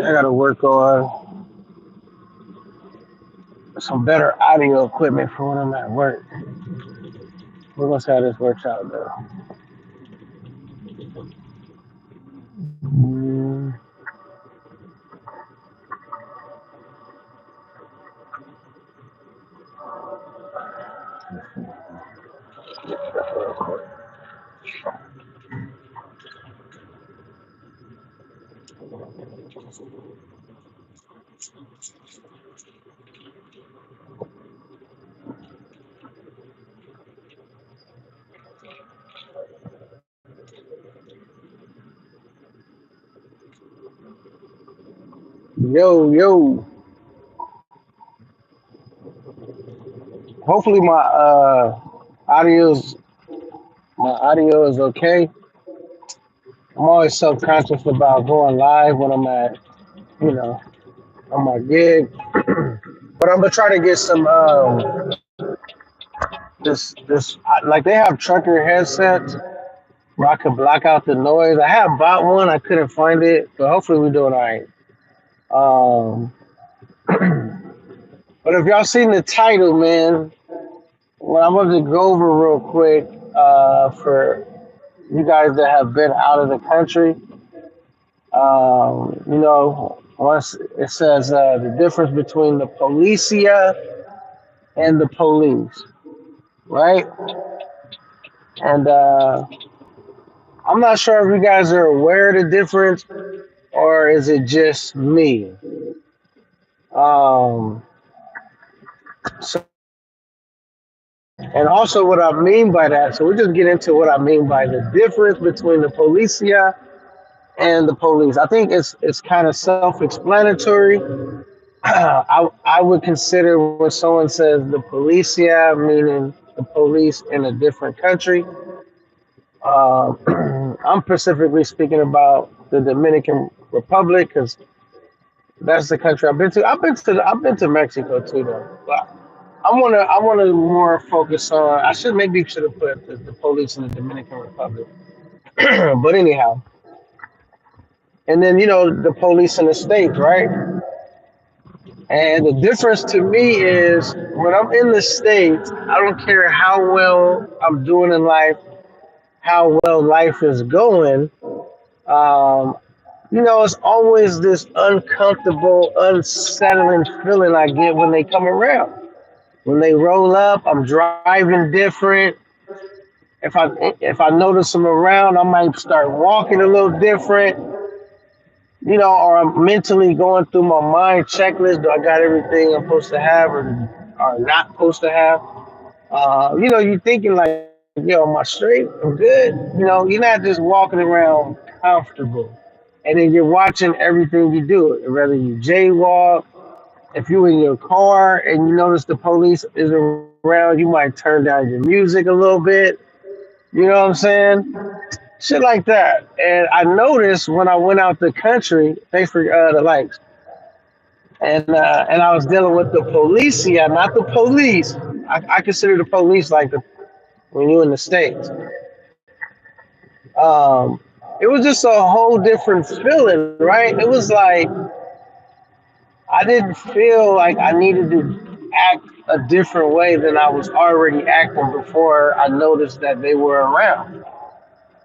I gotta work on some better audio equipment for when I'm at work. We're gonna see how this works out though. Mm, Yo, yo. Hopefully audio's my audio is okay. I'm always self-conscious about going live when I'm at, you know, on my gig. But I'm gonna try to get some like they have trucker headsets where I can block out the noise. I have bought one, I couldn't find it, but hopefully we're doing all right. Um, but if y'all seen the title, man, what I'm going to go over real quick for you guys that have been out of the country, once it says the difference between the Policia and the police, right? And I'm not sure if you guys are aware of the difference or is it just me? Um, so, and also what I mean by that, so we'll just get into what I mean by the difference between the Policia and the police. I think it's kind of self-explanatory. I would consider when someone says the policia, meaning the police in a different country. I'm specifically speaking about the Dominican Republic because that's the country I've been to. I've been to Mexico too though. But I wanna more focus on. I should have put the police in the Dominican Republic. But anyhow, and then the police in the states, right? And the difference to me is when I'm in the States, I don't care how well I'm doing in life, how well life is going. Um, it's always this uncomfortable, unsettling feeling I get when they come around. When they roll up, I'm driving different. If I notice them around, I might start walking a little different. Or I'm mentally going through my mind checklist. Do I got everything I'm supposed to have or not supposed to have? You're thinking like, yo, am I straight? I'm good. You're not just walking around comfortable. And then you're watching everything you do, whether you jaywalk, if you're in your car and you notice the police is around, you might turn down your music a little bit. You know what I'm saying? Shit like that. And I noticed when I went out the country, thanks for the likes, and I was dealing with the policia, not the police. I consider the police like when you're in the states. Um, it was just a whole different feeling, right? It was like I didn't feel like I needed to act a different way than I was already acting before I noticed that they were around.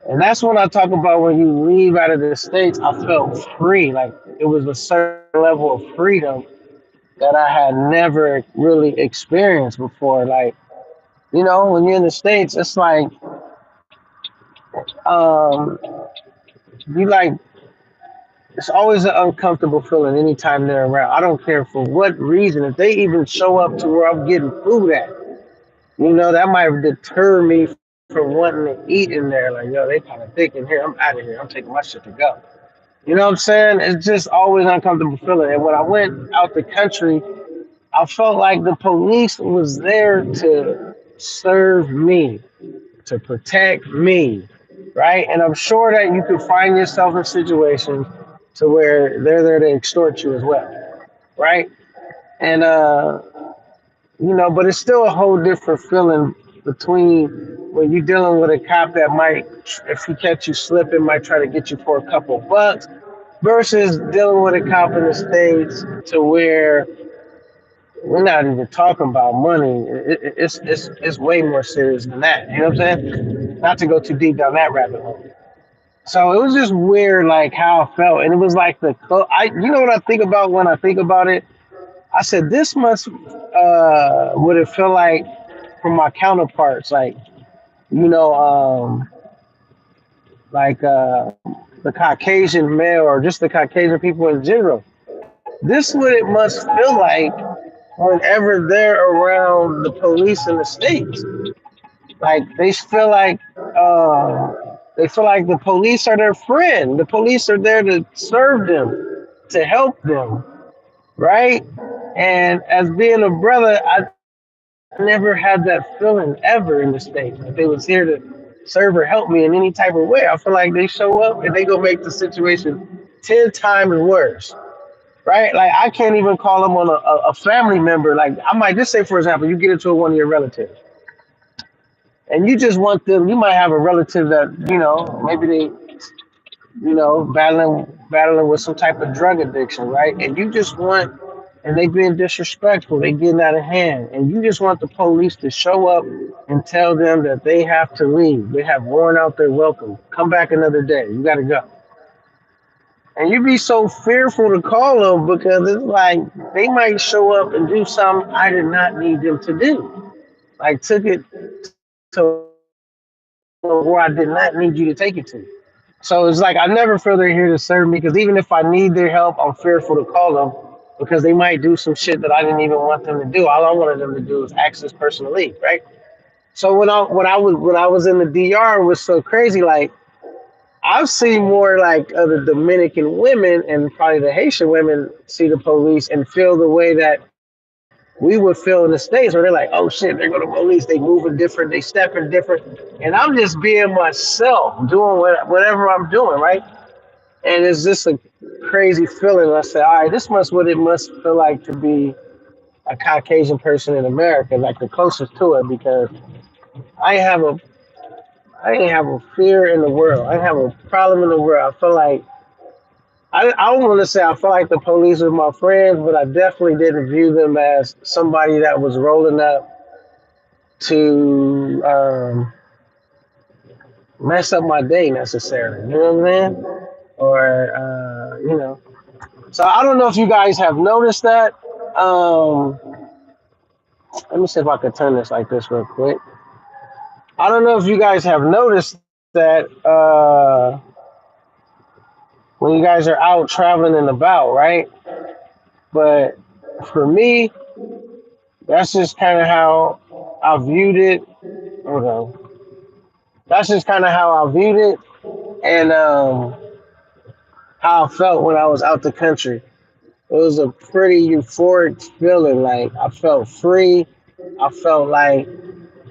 And that's when I talk about when you leave out of the States, I felt free. Like it was a certain level of freedom that I had never really experienced before. Like, when you're in the States, it's like, um, you like, it's always an uncomfortable feeling anytime they're around. I don't care for what reason. If they even show up to where I'm getting food at, that might deter me from wanting to eat in there. Like, yo, they kind of thick in here. I'm out of here. I'm taking my shit to go. You know what I'm saying? It's just always an uncomfortable feeling. And when I went out the country, I felt like the police was there to serve me, to protect me, right? And I'm sure that you could find yourself in situations to where they're there to extort you as well, right? And but it's still a whole different feeling between when you're dealing with a cop that might, if he catch you slipping, might try to get you for a couple bucks, versus dealing with a cop in the states to where we're not even talking about money. It's way more serious than that. You know what I'm saying? Not to go too deep down that rabbit hole. So it was just weird, like how I felt, and it was like you know what I think about when I think about it. I said this must would it feel like from my counterparts, like you know, like the Caucasian male or just the Caucasian people in general. This what it must feel like whenever they're around the police in the states. Like they feel like the police are their friend. The police are there to serve them, to help them, right? And as being a brother, I never had that feeling ever in the States. Like they was here to serve or help me in any type of way. I feel like they show up and they go make the situation 10 times worse. Right? Like I can't even call them on a family member. Like I might just say, for example, you get into one of your relatives and you just want them, you might have a relative that, maybe they, battling with some type of drug addiction, right? And you just want, and they being disrespectful, they getting out of hand, and you just want the police to show up and tell them that they have to leave. They have worn out their welcome. Come back another day. You got to go. And you be so fearful to call them because it's like they might show up and do something I did not need them to do. Like took it to where I did not need you to take it to. So it's like I never feel they're here to serve me because even if I need their help, I'm fearful to call them because they might do some shit that I didn't even want them to do. All I wanted them to do was ask this person to leave, right? So when I was in the DR, it was so crazy. Like I've seen more like the Dominican women and probably the Haitian women see the police and feel the way that we would feel in the States where they're like, oh shit, they're going to police, they moving different, they stepping different. And I'm just being myself, doing whatever I'm doing, right? And it's just a crazy feeling. I said, all right, this must what it must feel like to be a Caucasian person in America, like the closest to it, because I have a I didn't have a fear in the world. I didn't have a problem in the world. I feel like I don't want to say I felt like the police were my friends, but I definitely didn't view them as somebody that was rolling up to mess up my day necessarily. You know what I'm saying? Or So I don't know if you guys have noticed that. Um, Let me see if I can turn this like this real quick. I don't know if you guys have noticed that when you guys are out traveling and about, right? But for me, that's just kind of how I viewed it. Hold on. That's just kind of how I viewed it and how I felt when I was out the country. It was a pretty euphoric feeling. Like I felt free. I felt like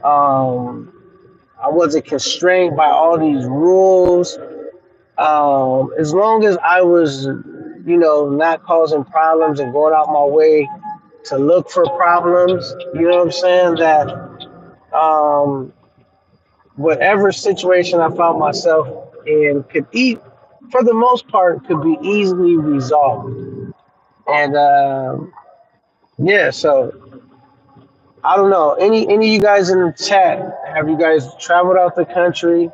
um, I wasn't constrained by all these rules. As long as I was, not causing problems and going out my way to look for problems, you know what I'm saying? That um, whatever situation I found myself in could for the most part, could be easily resolved. And yeah, so I don't know. Any of you guys in the chat, have you guys traveled out the country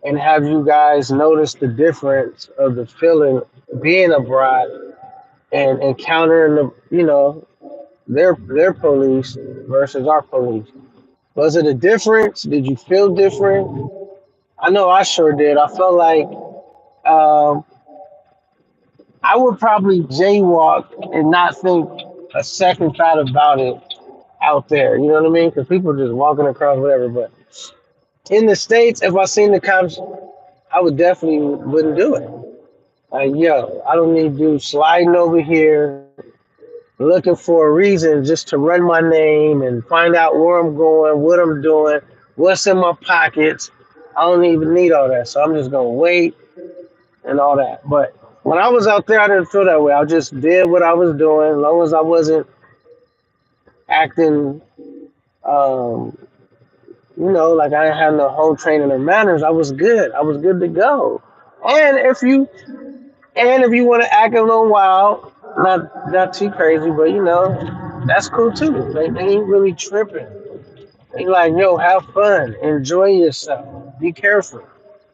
and have you guys noticed the difference of the feeling being abroad and encountering their police versus our police? Was it a difference? Did you feel different? I know I sure did. I felt like um, I would probably jaywalk and not think a second thought about it out there. You know what I mean? Because people just walking across whatever. But in the States, if I seen the cops, I would definitely wouldn't do it. Like, yo, I don't need you sliding over here looking for a reason just to run my name and find out where I'm going, what I'm doing, what's in my pockets. I don't even need all that. So I'm just going to wait and all that. But when I was out there, I didn't feel that way. I just did what I was doing. As long as I wasn't acting, um, like I didn't have no whole training or manners, I was good. I was good to go. And if you And if you want to act a little wild, not too crazy, but that's cool too. They ain't really tripping. They like, yo, have fun, enjoy yourself, be careful. It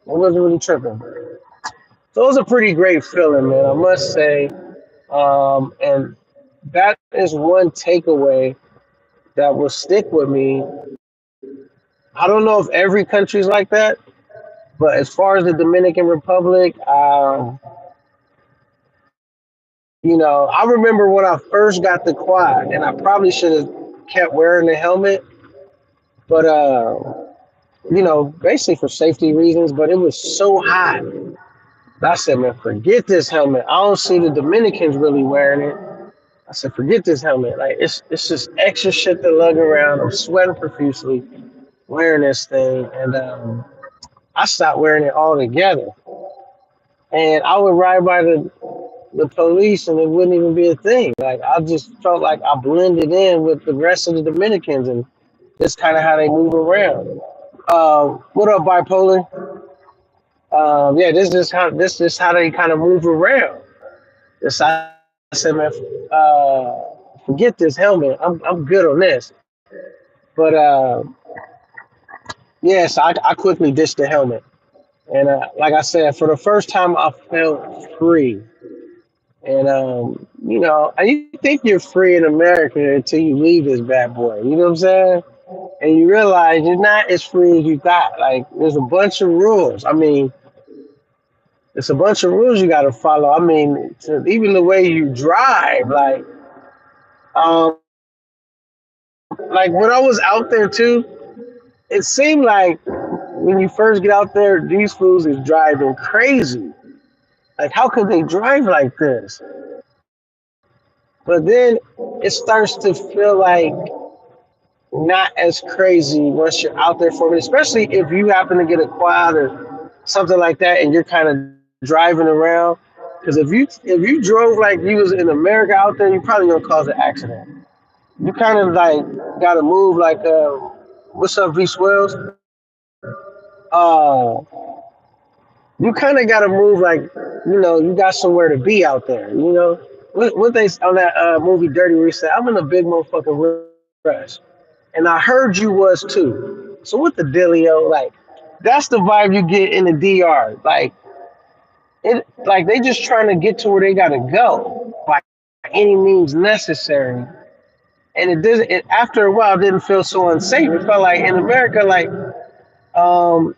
wasn't really tripping. So it was a pretty great feeling, man. I must say. And that is one takeaway that will stick with me. I don't know if every country's like that, but as far as the Dominican Republic, I remember when I first got the quad, and I probably should have kept wearing the helmet, but basically for safety reasons. But it was so hot. I said, man, forget this helmet. I don't see the Dominicans really wearing it. I said, forget this helmet. Like it's just extra shit to lug around. I'm sweating profusely wearing this thing, and I stopped wearing it altogether. And I would ride by the police, and it wouldn't even be a thing. Like I just felt like I blended in with the rest of the Dominicans, and that's kind of how they move around. What up, bipolar? Yeah, this is how they kind of move around. This I said, man, forget this helmet. I'm good on this. But yes, I quickly ditched the helmet, and like I said, for the first time, I felt free. And and you think you're free in America until you leave this bad boy. You know what I'm saying? And you realize you're not as free as you thought. Like there's a bunch of rules. I mean, it's a bunch of rules you got to follow. I mean, even the way you drive, um, like when I was out there too, it seemed like when you first get out there, these fools is driving crazy. Like, how could they drive like this? But then it starts to feel like not as crazy once you're out there for it, especially if you happen to get a quad or something like that and you're kind of driving around. Because if you drove like you was in America out there, you're probably gonna cause an accident. You kind of like gotta move like what's up, V Swells? Uh, you kind of gotta move like you got somewhere to be out there. What they on that movie Dirty where he said, "I'm in a big motherfucking rush," and I heard you was too. So what the dealio? Like that's the vibe you get in the DR. Like they just trying to get to where they gotta go by any means necessary. And it didn't. It, after a while, it didn't feel so unsafe. It felt like in America, like um,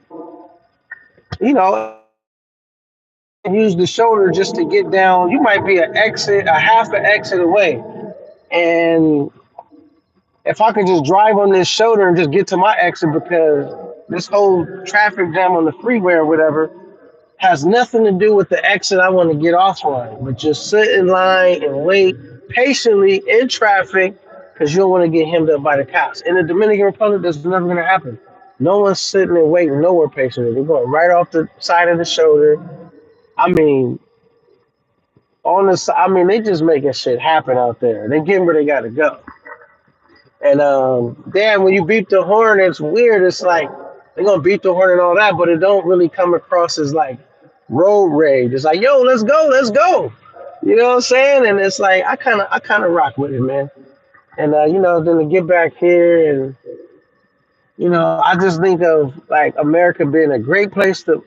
use the shoulder just to get down. You might be a half an exit away, and if I could just drive on this shoulder and just get to my exit because this whole traffic jam on the freeway or whatever has nothing to do with the exit I want to get off on, but just sit in line and wait patiently in traffic because you don't want to get hemmed up by the cops. In the Dominican Republic, that's never going to happen. No one's sitting and waiting nowhere patiently. They're going right off the side of the shoulder. I mean, they just making shit happen out there. They getting where they got to go. And damn, when you beep the horn, it's weird. It's like they're gonna beep the horn and all that, but it don't really come across as like road rage. It's like, yo, let's go, let's go. You know what I'm saying? And it's like I kind of rock with it, man. And then to get back here and I just think of like America being a great place to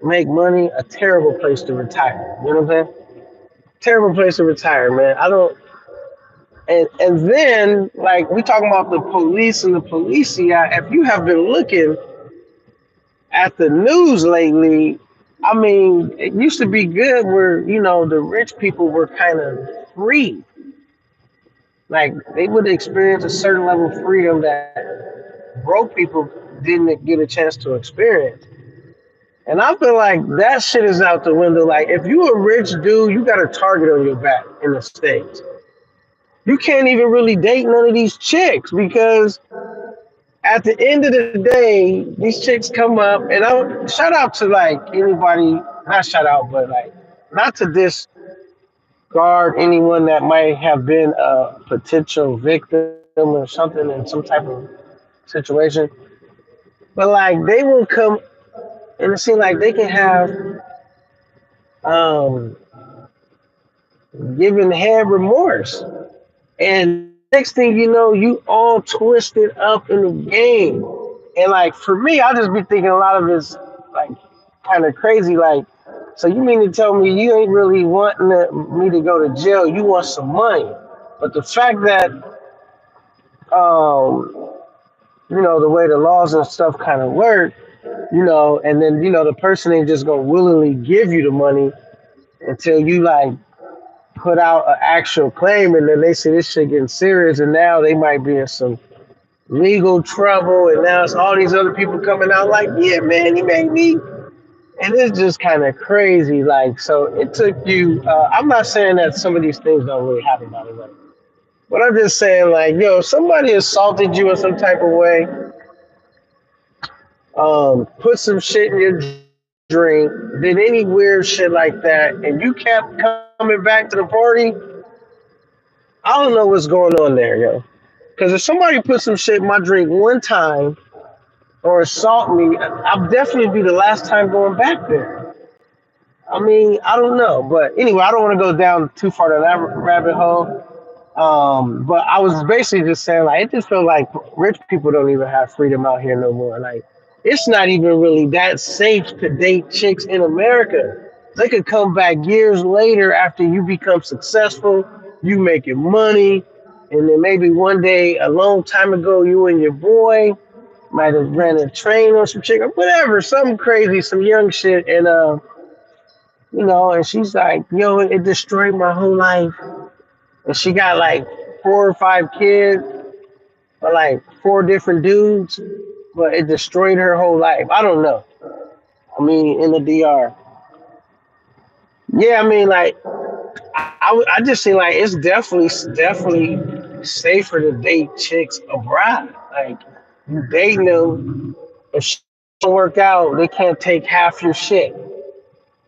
make money, a terrible place to retire. You know what I'm saying? Terrible place to retire, man. I don't. And then like we talking about the police and the Policia. If you have been looking at the news lately, I mean, it used to be good where the rich people were kind of free. Like they would experience a certain level of freedom that broke people didn't get a chance to experience. And I feel like that shit is out the window. Like if you a rich dude, you got a target on your back in the States. You can't even really date none of these chicks because at the end of the day, these chicks come up and I shout out to like anybody, not shout out, but like not to discard anyone that might have been a potential victim or something in some type of situation. But like they will come and it seems like they can have giving head remorse. And next thing you know, you all twisted up in the game. And like for me, I just be thinking a lot of it's like kind of crazy. Like, so you mean to tell me you ain't really wanting me to go to jail? You want some money? But the fact that the way the laws and stuff kind of work, and then the person ain't just gonna willingly give you the money until you like put out an actual claim, and then they say this shit getting serious, and now they might be in some legal trouble, and now it's all these other people coming out like, yeah, man, he made me, and it's just kind of crazy. Like, so it took you. I'm not saying that some of these things don't really happen by the way, but I'm just saying like, yo, if somebody assaulted you in some type of way, put some shit in your drink, did any weird shit like that, and you kept coming back to the party, I don't know what's going on there, yo. Because if somebody put some shit in my drink one time or assault me, I'll definitely be the last time going back there. I mean, I don't know, but anyway, I don't want to go down too far down that rabbit hole. But I was basically just saying, like, it just felt like rich people don't even have freedom out here no more. Like, it's not even really that safe to date chicks in America. They could come back years later after you become successful, you making money, and then maybe one day, a long time ago, you and your boy might have ran a train or some chick or whatever, something crazy, some young shit, and and she's like, yo, it destroyed my whole life, and she got like 4 or 5 kids, but like 4 different dudes, but it destroyed her whole life. I don't know. I mean, in the DR. Yeah, I mean, like, I just see like it's definitely safer to date chicks abroad. Like, you dating them, if shit don't work out, they can't take half your shit.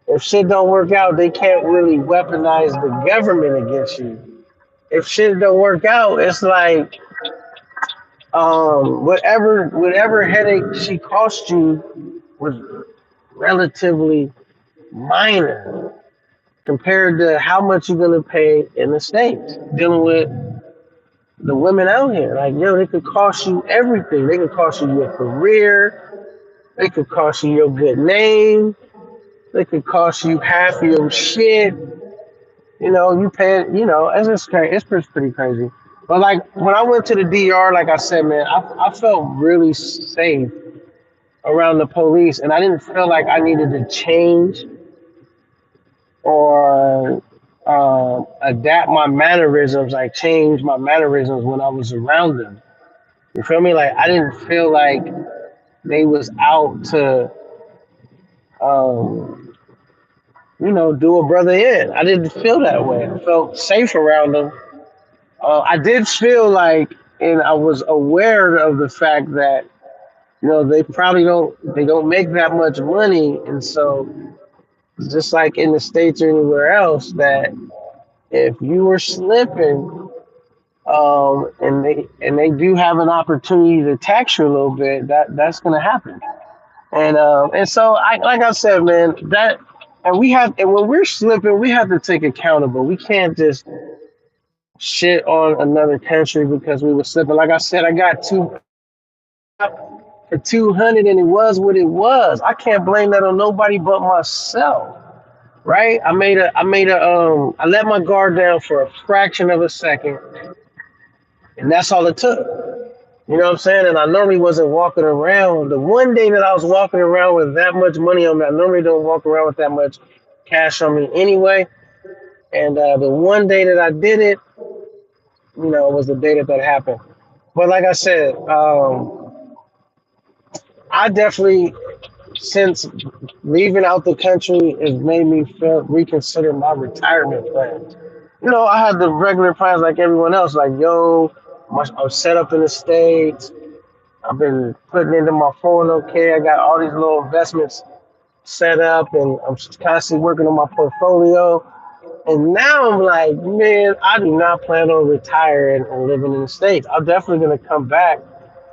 If shit don't work out, they can't really weaponize the government against you. If shit don't work out, it's like whatever headache she cost you was relatively minor compared to how much you're gonna pay in the States dealing with the women out here. Like, yo, they could cost you everything. They could cost you your career, they could cost you your good name, they could cost you half of your shit. You pay, it's just crazy. Pretty crazy. But like when I went to the DR, like I said, man, I felt really safe around the police, and I didn't feel like I needed to change or adapt my mannerisms, like change my mannerisms when I was around them. You feel me? Like I didn't feel like they was out to, um, do a brother in. I didn't feel that way. I felt safe around them. I did feel like, and I was aware of the fact that they probably don't make that much money, and so just like in the States or anywhere else, that if you were slipping, and they do have an opportunity to tax you a little bit, that's gonna happen. And so I like I said, man, that and when we're slipping, we have to take accountable. We can't just shit on another country because we were slipping. Like I said, I got two for 200, and it was what it was. I can't blame that on nobody but myself, right? I let my guard down for a fraction of a second, and that's all it took. You know what I'm saying? And I normally wasn't walking around. The one day that I was walking around with that much money on me, I normally don't walk around with that much cash on me anyway. And the one day that I did it, was the day that happened. But like I said, I definitely, since leaving out the country, has made me reconsider my retirement plans. I had the regular plans like everyone else, like, yo, I'm set up in the States. I've been putting into my 401k. I got all these little investments set up, and I'm constantly working on my portfolio. And now I'm like, man, I do not plan on retiring and living in the States. I'm definitely going to come back,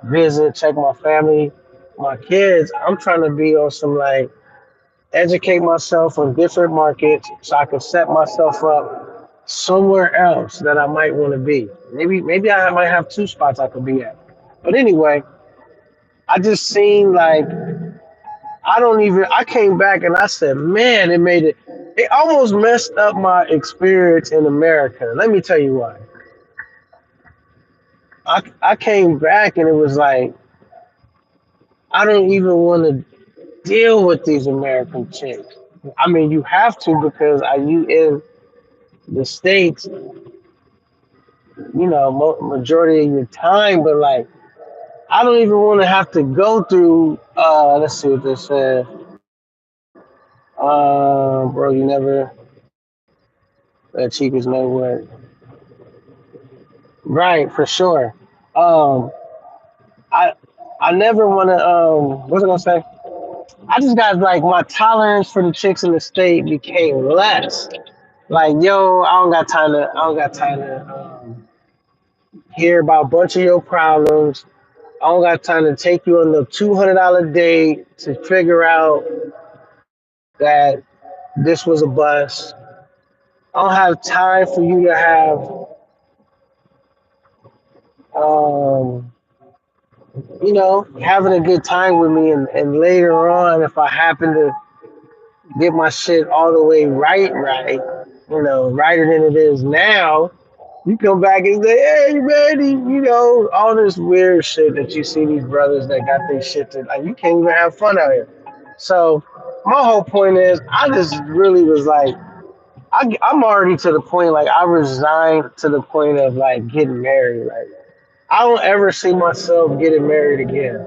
visit, check my family, my kids. I'm trying to be on some educate myself on different markets so I can set myself up somewhere else that I might want to be. Maybe I might have two spots I could be at. But anyway, I just seen like I came back and I said, man, it almost messed up my experience in America. Let me tell you why. I came back and it was like, I don't even want to deal with these American chicks. I mean, you have to because you in the States, majority of your time, but like, I don't even want to have to go through, let's see what this says. Bro, you never, that cheap is no word. Right, for sure. Um, I I never want to. What's I gonna say? I just got like my tolerance for the chicks in the state became less. Like, yo, I don't got time to hear about a bunch of your problems. I don't got time to take you on the $200 date to figure out that this was a bust. I don't have time for you to have, um, having a good time with me. And later on, if I happen to get my shit all the way right, righter than it is now, you come back and say, hey, man, all this weird shit that you see these brothers that got their shit to, like, you can't even have fun out here. So, my whole point is, I just really was like, I'm already to the point, like, I resigned to the point of, like, getting married. Like, I don't ever see myself getting married again.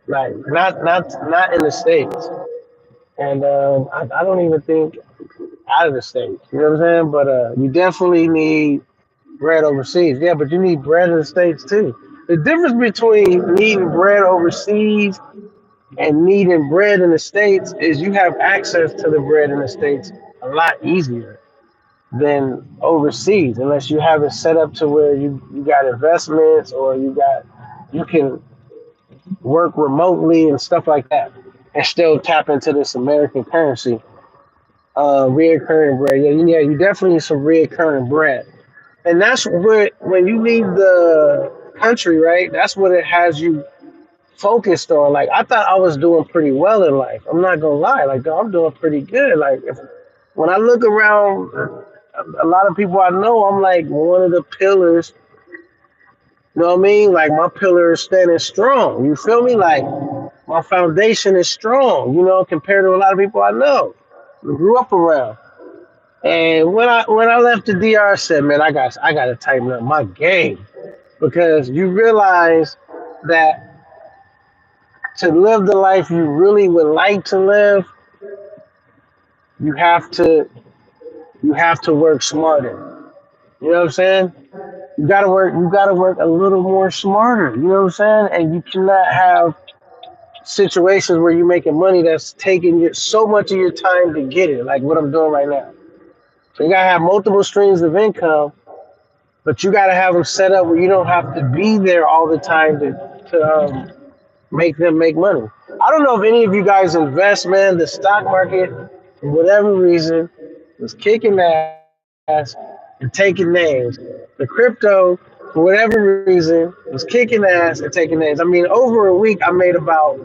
Like, not in the States. And I don't even think out of the States. You know what I'm saying? But you definitely need bread overseas. Yeah, but you need bread in the States too. The difference between needing bread overseas and needing bread in the States is you have access to the bread in the States a lot easier than overseas, unless you have it set up to where you got investments or you can work remotely and stuff like that and still tap into this American currency. Reoccurring bread. You definitely need some reoccurring bread. And that's what when you leave the country, right? That's what it has you focused on. Like I thought I was doing pretty well in life. I'm not gonna lie. Like I'm doing pretty good. Like when I look around, a lot of people I know, I'm like one of the pillars. You know what I mean? Like my pillar is standing strong. You feel me? Like my foundation is strong. Compared to a lot of people I know, who grew up around. And when I left the DR, I said, man, I got to tighten up my game because you realize that to live the life you really would like to live, you have to you have to work smarter. You know what I'm saying? You gotta work a little more smarter. You know what I'm saying? And you cannot have situations where you're making money that's taking so much of your time to get it, like what I'm doing right now. So you gotta have multiple streams of income, but you gotta have them set up where you don't have to be there all the time to make them make money. I don't know if any of you guys invest, man. The stock market, for whatever reason, was kicking ass and taking names. The crypto, for whatever reason, was kicking ass and taking names. I mean, over a week, I made about,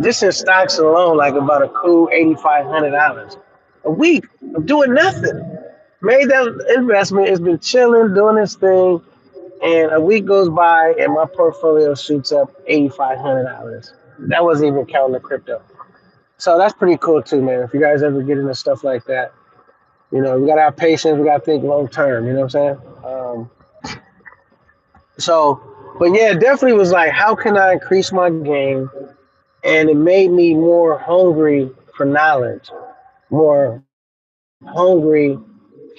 just in stocks alone, like about a cool $8,500 a week of doing nothing. Made that investment. It's been chilling, doing this thing, and a week goes by, and my portfolio shoots up $8,500. That wasn't even counting the crypto. So that's pretty cool too, man. If you guys ever get into stuff like that, we gotta have patience. We gotta think long term. You know what I'm saying? So, but yeah, it definitely was like, how can I increase my game? And it made me more hungry for knowledge, more hungry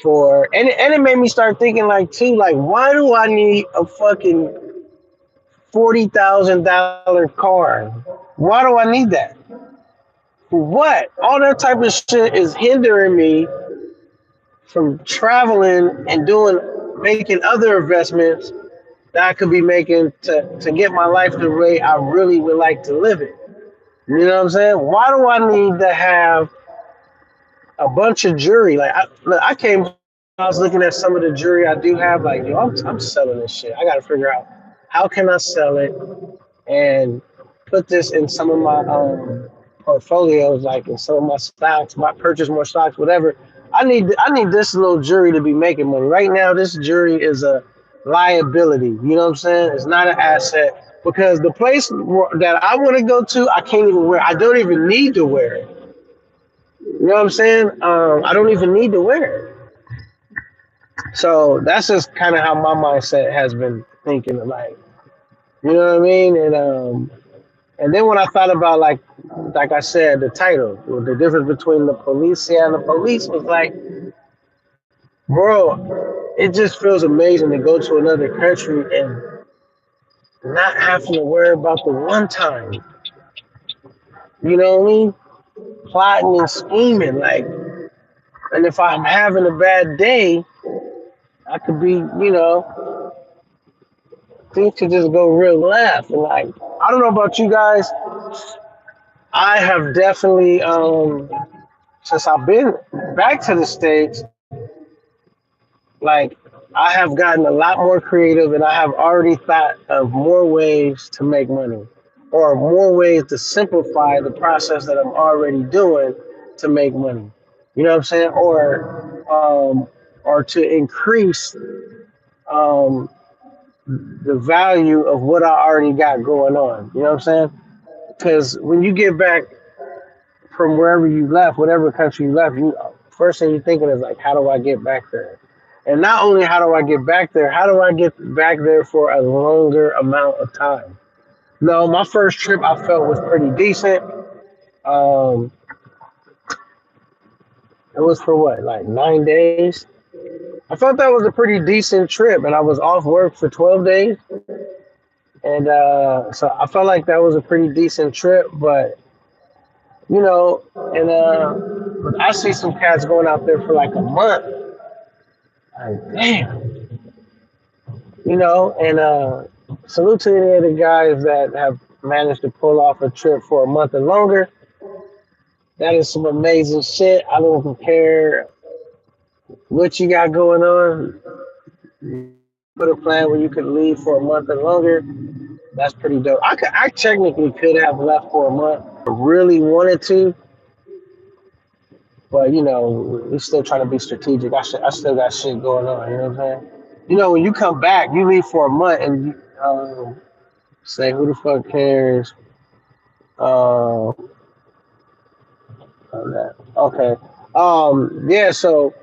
and it made me start thinking like too, like, why do I need a fucking $40,000 car? Why do I need that? For what? All that type of shit is hindering me from traveling and making other investments that I could be making to get my life the way I really would like to live it. You know what I'm saying? Why do I need to have a bunch of jewelry. Like I came, I was looking at some of the jewelry I do have. Like, yo, I'm selling this shit. I got to figure out how can I sell it and put this in some of my portfolios, like in some of my stocks, might purchase more stocks, whatever. I need this little jewelry to be making money. Right now, this jewelry is a liability. You know what I'm saying? It's not an asset because the place that I want to go to, I can't even wear. I don't even need to wear it. You know what I'm saying? I don't even need to wear it. So that's just kind of how my mindset has been thinking. Like, you know what I mean? And then when I thought about like I said, the title, the difference between the Policia and the police was like, bro, it just feels amazing to go to another country and not having to worry about the one time. You know what I mean? Plotting and scheming, like, and if I'm having a bad day, I could be, things could just go real left. And like, I don't know about you guys, I have definitely, since I've been back to the States, like I have gotten a lot more creative and I have already thought of more ways to make money or more ways to simplify the process that I'm already doing to make money. You know what I'm saying? Or to increase um, the value of what I already got going on. You know what I'm saying? Because when you get back from wherever you left, whatever country you left, you first thing you're thinking is like, how do I get back there? And not only how do I get back there, how do I get back there for a longer amount of time? No, my first trip I felt was pretty decent. Um, it was for what, like 9 days? I felt that was a pretty decent trip, and I was off work for 12 days. And so I felt like that was a pretty decent trip, but you know, and I see some cats going out there for like a month. Like, damn, and salute to any of the guys that have managed to pull off a trip for a month and longer. That is some amazing shit. I don't care what you got going on. Put a plan where you could leave for a month and longer. That's pretty dope. I technically could have left for a month. I really wanted to, but we still trying to be strategic. I still got shit going on. You know what I'm saying? When you come back, you leave for a month, and you say, "Who the fuck cares?" Uh, on that. Okay. Yeah. So,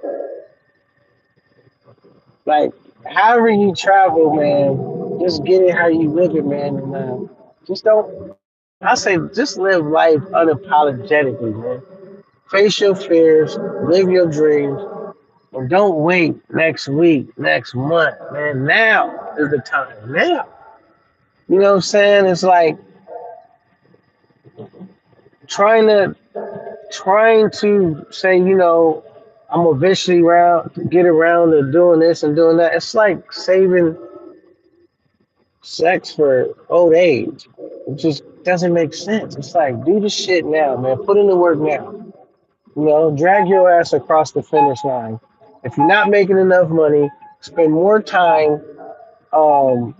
like, however you travel, man, just get it how you live it, man, and just don't. I say, just live life unapologetically, man. Face your fears, live your dreams, and don't wait next week, next month, man. Now is the time. Now. You know what I'm saying? It's like trying to say, I'm eventually get around to doing this and doing that. It's like saving sex for old age. It just doesn't make sense. It's like do the shit now, man. Put in the work now. Drag your ass across the finish line. If you're not making enough money, spend more time um,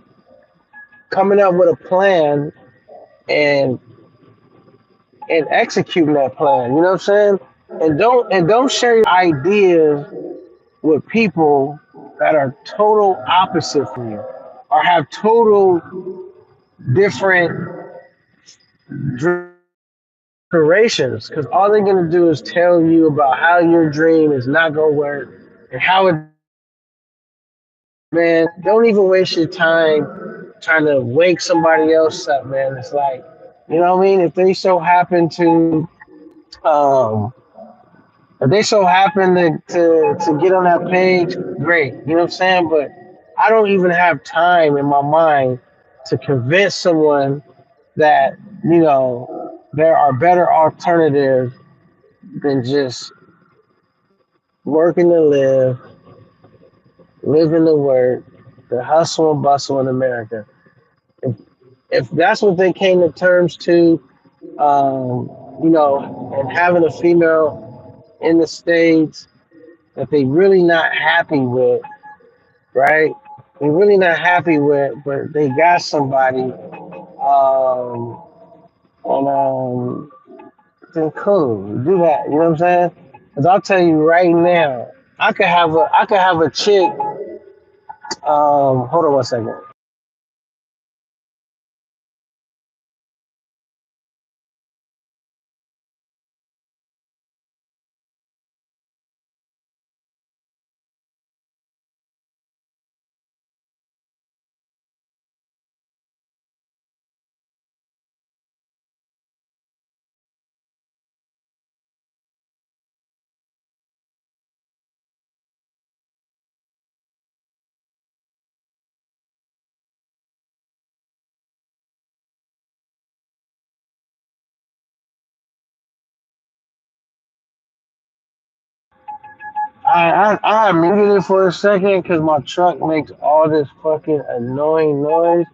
coming up with a plan and executing that plan. You know what I'm saying? And don't share your ideas with people that are total opposite from you or have total different durations because all they're gonna do is tell you about how your dream is not gonna work and how it. Man, don't even waste your time trying to wake somebody else up, man. It's like, you know what I mean? Um, if they so happen to get on that page, great. You know what I'm saying? But I don't even have time in my mind to convince someone that, there are better alternatives than just working to live, living to work, the hustle and bustle in America. If, if that's what they came to terms to, and having a female in the States that they really not happy with, right? They really not happy with, but they got somebody, and then cool, do that. You know what I'm saying? Cause I'll tell you right now, I could have a chick. Hold on one second. I muted it for a second because my truck makes all this fucking annoying noise.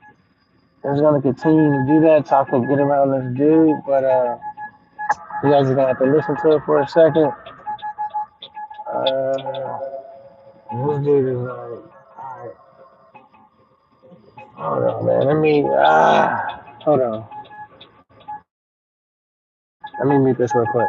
It's gonna continue to do that till I can get around this dude, but you guys are gonna have to listen to it for a second. Uh, this dude is like, alright, hold on, man. Hold on. Let me mute this real quick.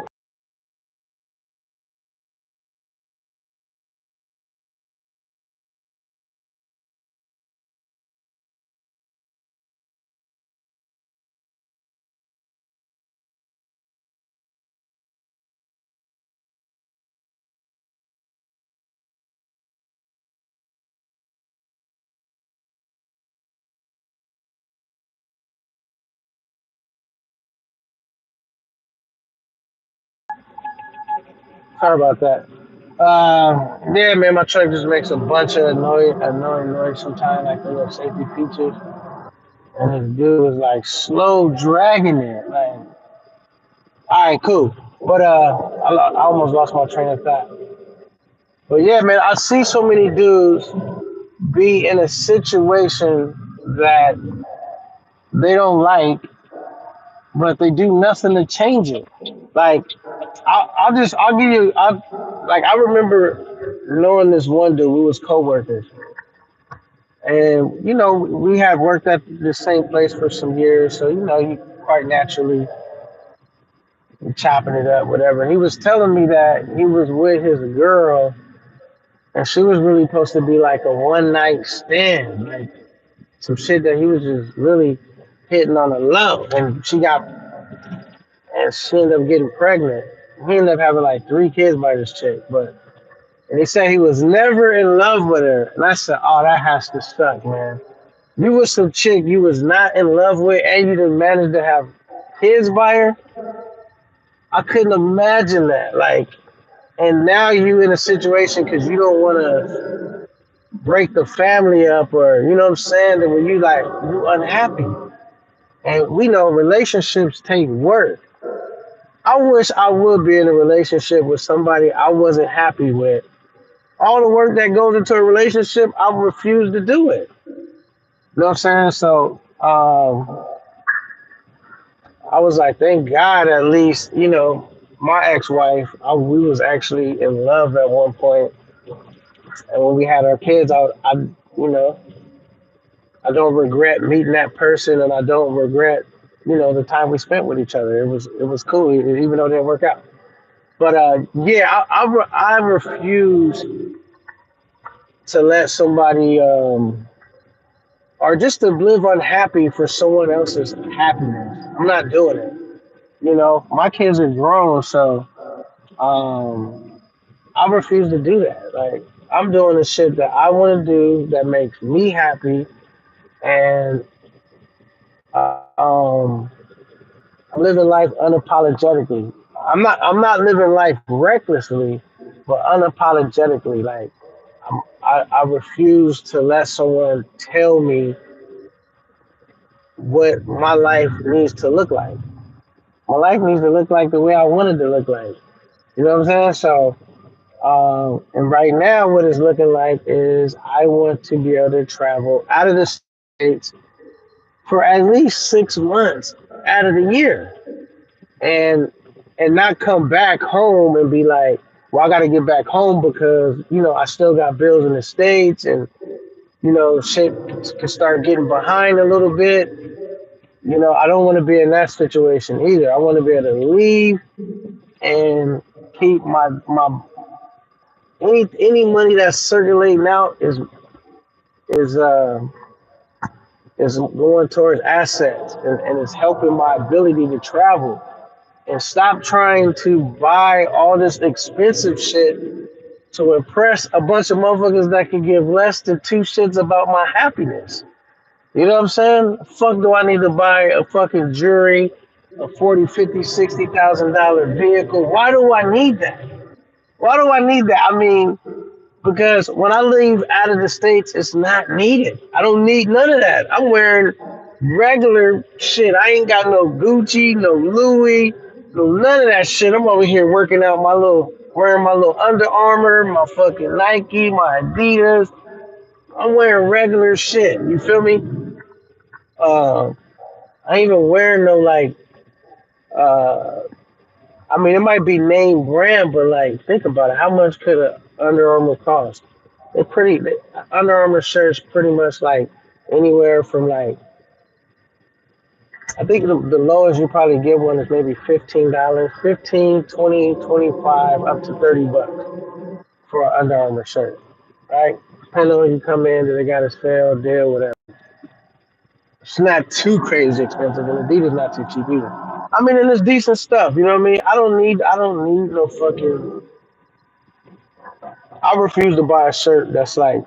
Sorry about that. Yeah, man, my truck just makes a bunch of annoying noise sometimes, like the little safety features. And this dude was like slow dragging it. Like, all right, cool. But I almost lost my train of thought. But yeah, man, I see so many dudes be in a situation that they don't like, but they do nothing to change it. Like, I'll give you, I remember knowing this one dude. We was coworkers, and we had worked at the same place for some years, so you quite naturally chopping it up, whatever. He was telling me that he was with his girl, and she was really supposed to be like a one night stand, like some shit that he was just really hitting on a low, and she ended up getting pregnant. He ended up having like 3 kids by this chick, and he said he was never in love with her, and I said, oh, that has to suck, man. You was some chick you was not in love with, and you didn't manage to have kids by her. I couldn't imagine that, like. And now you in a situation because you don't want to break the family up, or you know what I'm saying, that when you unhappy, and we know relationships take work. I wish I would be in a relationship with somebody I wasn't happy with. All the work that goes into a relationship, I refuse to do it. You know what I'm saying? So I was like, thank God, at least my ex-wife. We was actually in love at one point, and when we had our kids, you know, I don't regret meeting that person, and I don't regret, the time we spent with each other. It was cool, even though it didn't work out. But yeah, I refuse to let somebody, or just to live unhappy for someone else's happiness. I'm not doing it. My kids are grown, so I refuse to do that. Like, I'm doing the shit that I want to do that makes me happy, and I'm living life unapologetically. I'm not living life recklessly, but unapologetically. Like, I refuse to let someone tell me what my life needs to look like. My life needs to look like the way I want it to look like. You know what I'm saying? So, and right now, what it's looking like is I want to be able to travel out of the states for at least 6 months out of the year, and not come back home and be like, well, I got to get back home because I still got bills in the states, and shit can start getting behind a little bit. I don't want to be in that situation either. I want to be able to leave and keep my any money that's circulating out is uh is going towards assets, and it's helping my ability to travel, and stop trying to buy all this expensive shit to impress a bunch of motherfuckers that can give less than two shits about my happiness. You know what I'm saying? Fuck do I need to buy a fucking jewelry, a 40, 50, $60,000 vehicle? Why do I need that? Why do I need that? I mean, because when I leave out of the States, it's not needed. I don't need none of that. I'm wearing regular shit. I ain't got no Gucci, no Louis, no none of that shit. I'm over here working out wearing my little Under Armour, my fucking Nike, my Adidas. I'm wearing regular shit. You feel me? Uh, I ain't even wearing no like. Uh, I mean, it might be name brand, but like, think about it. How much could a Under Armour cost? Under Armour shirts pretty much like anywhere from like, I think the lowest you probably get one is maybe $15, 15, 20, 25, up to $30 for an Under Armour shirt, right? Depending on when you come in, do they got a sale, deal, whatever. It's not too crazy expensive, and Adidas not too cheap either. I mean, and it's decent stuff. You know what I mean? I don't need no fucking. I refuse to buy a shirt that's like,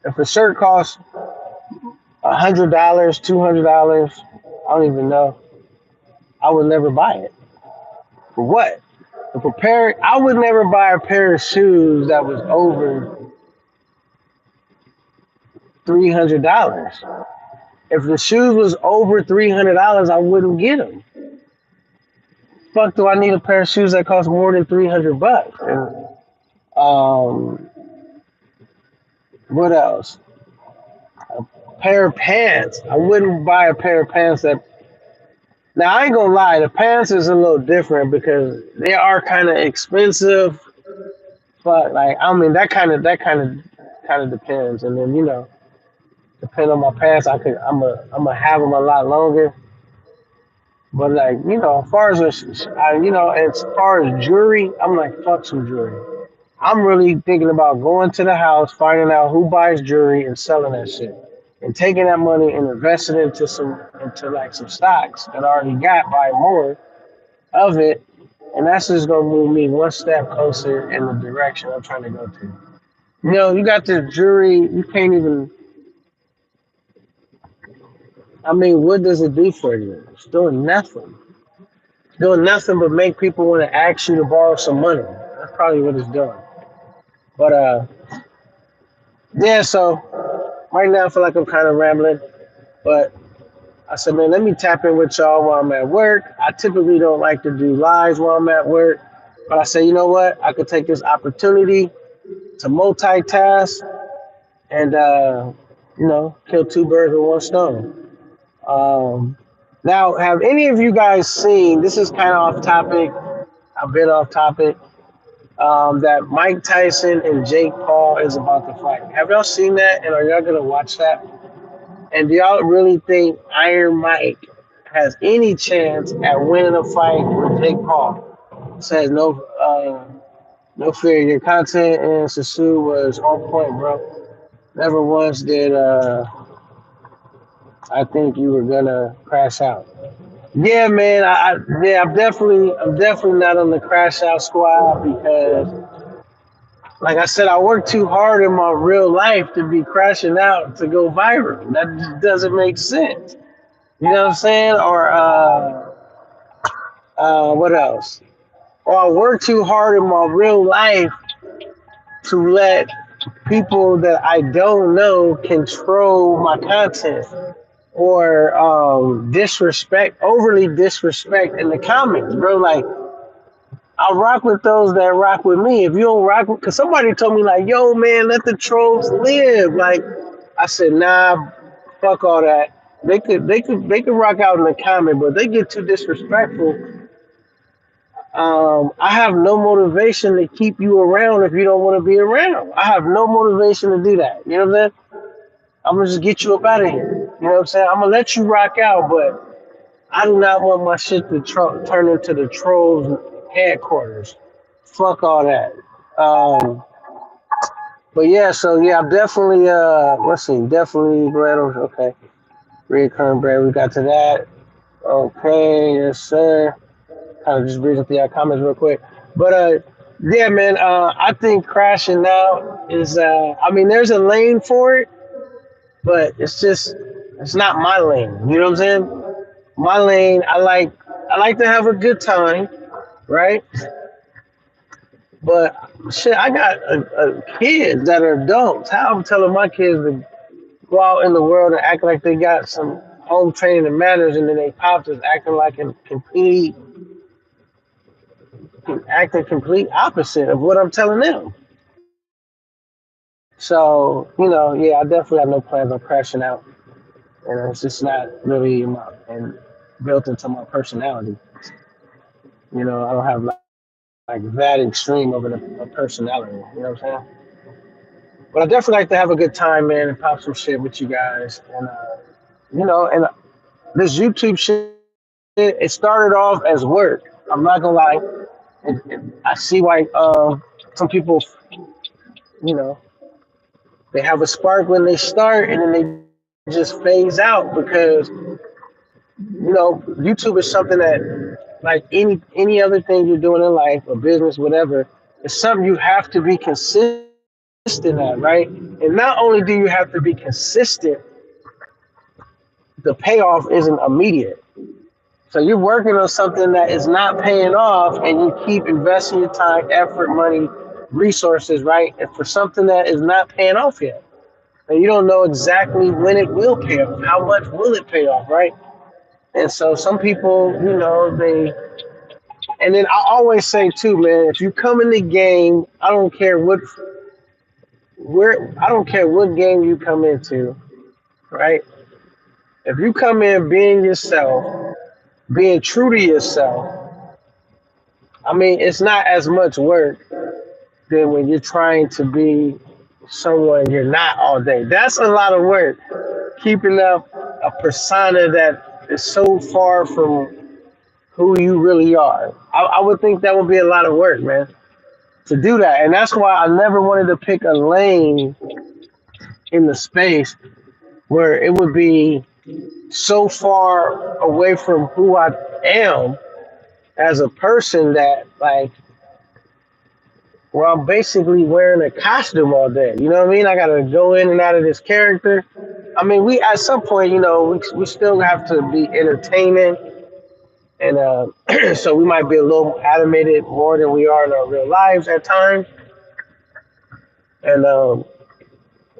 if a shirt costs $100, $200, I don't even know. I would never buy it. For what? I would never buy a pair of shoes that was over $300. If the shoes was over $300, I wouldn't get them. Fuck, do I need a pair of shoes that cost more than $300? And what else? A pair of pants. I wouldn't buy a pair of pants that. Now I ain't gonna lie, the pants is a little different because they are kind of expensive. But like, I mean, that kind of depends. And then depending on my pants, I'm a have them a lot longer. But like, as far as jewelry, I'm like, fuck some jewelry. I'm really thinking about going to the house, finding out who buys jewelry and selling that shit, and taking that money and investing into like some stocks that I already got, buy more of it, and that's just gonna move me one step closer in the direction I'm trying to go to. You got the jewelry, you can't even. I mean, what does it do for you? It's doing nothing. It's doing nothing but make people want to ask you to borrow some money. That's probably what it's doing. But yeah. So right now, I feel like I'm kind of rambling. But I said, man, let me tap in with y'all while I'm at work. I typically don't like to do lives while I'm at work. But I said, you know what? I could take this opportunity to multitask and, kill two birds with one stone. Now, have any of you guys seen, this is kind of off topic, a bit off topic, that Mike Tyson and Jake Paul is about to fight? Have y'all seen that? And are y'all going to watch that? And do y'all really think Iron Mike has any chance at winning a fight with Jake Paul? Says no fear. Your content in Susu was on point, bro. Never once did I think you were gonna crash out. Yeah, man. I'm definitely not on the crash out squad because, like I said, I work too hard in my real life to be crashing out to go viral. That just doesn't make sense. You know what I'm saying? Or what else? Or I work too hard in my real life to let people that I don't know control my content or overly disrespect in the comments, bro. Like, I rock with those that rock with me. If you don't rock with, because somebody told me like, yo, man, let the trolls live. Like, I said, nah, fuck all that. They could rock out in the comment, but they get too disrespectful. I have no motivation to keep you around if you don't want to be around. I have no motivation to do that. You know what I'm saying? I'm gonna just get you up out of here. You know what I'm saying? I'm gonna let you rock out, but I do not want my shit to turn into the trolls headquarters. Fuck all that. Um, but yeah, so yeah, I'm definitely let's see, definitely bread. Okay, recurring bread. We got to that. Okay, yes sir. Kind of just reading through your comments real quick. But yeah, man, I think crashing out is I mean, there's a lane for it, but it's not my lane. You know what I'm saying? My lane, I like to have a good time, right? But shit, I got kids that are adults. How I'm telling my kids to go out in the world and act like they got some home training and manners, and then they pops is acting complete opposite of what I'm telling them. So, you know, yeah, I definitely have no plans on crashing out. And it's just not really and built into my personality. You know, I don't have like that extreme of a personality. You know what I'm saying? But I definitely like to have a good time, man, and pop some shit with you guys. And, you know, and this YouTube shit, it started off as work. I'm not gonna lie. I see why some people, you know, they have a spark when they start and then they just phase out because you know YouTube is something that like any other thing you're doing in life or business whatever, it's something you have to be consistent at, right? And not only do you have to be consistent, the payoff isn't immediate. So you're working on something that is not paying off and you keep investing your time, effort, money, resources, right? And for something that is not paying off yet. And you don't know exactly when it will pay off. How much will it pay off, right? And so some people, you know, and then I always say too, man, if you come in the game, I don't care what game you come into, right? If you come in being yourself, being true to yourself, I mean, it's not as much work than when you're trying to be someone you're not all day. That's a lot of work. Keeping up a persona that is so far from who you really are. I would think that would be a lot of work, man, to do that. And that's why I never wanted to pick a lane in the space where it would be so far away from who I am as a person that, like, well, I'm basically wearing a costume all day. You know what I mean? I got to go in and out of this character. I mean, we at some point, you know, we still have to be entertaining. And so we might be a little animated more than we are in our real lives at times. And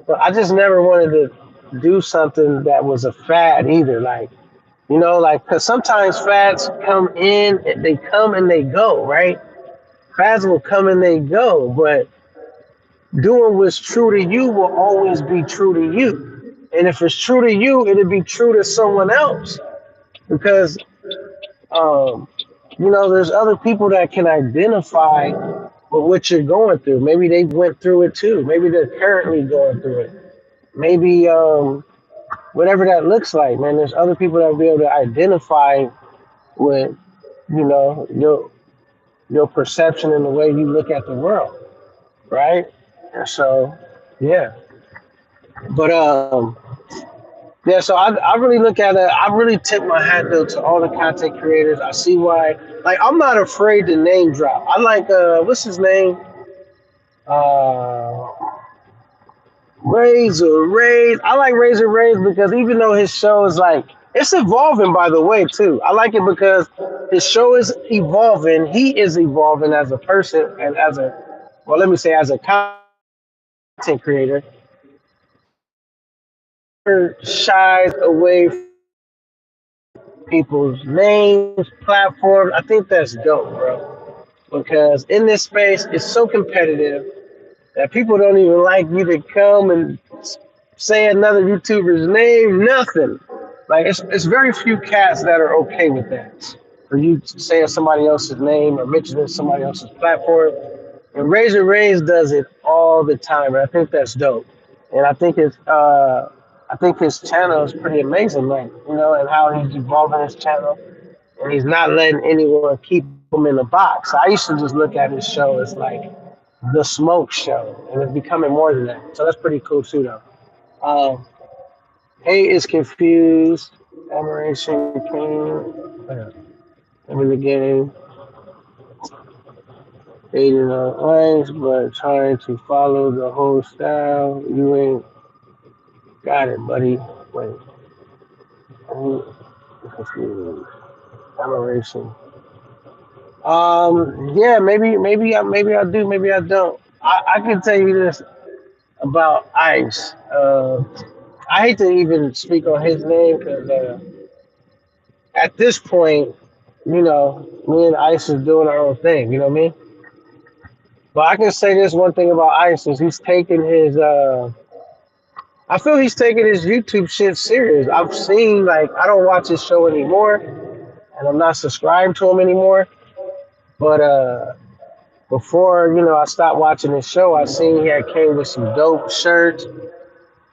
but I just never wanted to do something that was a fad either. Like, you know, like, because sometimes fads come in, they come and they go, right? Fads will come and they go, but doing what's true to you will always be true to you. And if it's true to you, it'll be true to someone else. Because, um, you know, there's other people that can identify with what you're going through. Maybe they went through it too. Maybe they're currently going through it. Maybe whatever that looks like, man. There's other people that will be able to identify with, you know, your perception and the way you look at the world, right? And so, yeah. But yeah. So I really look at it. I really tip my hat though to all the content creators. I see why. Like, I'm not afraid to name drop. I like what's his name? Uh, Razor Rays. I like Razor Rays because even though his show is like it's evolving, by the way, too. I like it because his show is evolving. He is evolving as a person and as a well, let me say as a content creator. Shies away from people's names, platforms. I think that's dope, bro. Because in this space, it's so competitive that people don't even like you to come and say another YouTuber's name, nothing. Like it's very few cats that are okay with that. or you saying somebody else's name or mentioning somebody else's platform. And Razor Rays does it all the time, and I think that's dope. And I think his channel is pretty amazing, man. You know, and how he's evolving his channel, and he's not letting anyone keep him in the box. I used to just look at his show as like the smoke show, and it's becoming more than that. So that's pretty cool too, though. Um, hate is confused. Admiration came. In the beginning, hating on lines, but trying to follow the whole style. You ain't got it, buddy. Wait, I'm confused. Admiration. Yeah, maybe I do, maybe I don't. I can tell you this about Ice. I hate to even speak on his name because at this point, you know, me and Ice is doing our own thing. You know what I mean? But I can say this one thing about Ice is he's taking his. I feel he's taking his YouTube shit serious. I've seen like I don't watch his show anymore, and I'm not subscribed to him anymore. But before I stopped watching his show, I seen he had came with some dope shirts,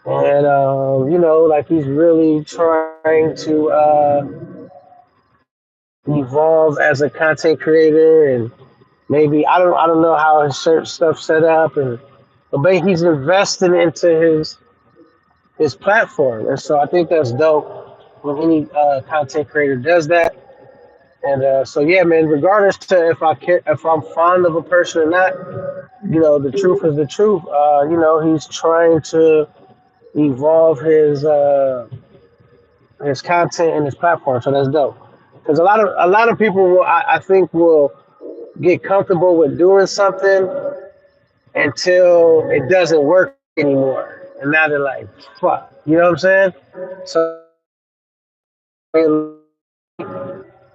and like he's really trying to evolve as a content creator, and maybe I don't know how his shirt stuff set up, and but he's investing into his platform, and so I think that's dope when any content creator does that. And so yeah, man. Regardless to if I'm fond of a person or not, the truth is the truth. He's trying to evolve his content and his platform, so that's dope. Because a lot of people I think will get comfortable with doing something until it doesn't work anymore, and now they're like, "Fuck," you know what I'm saying? So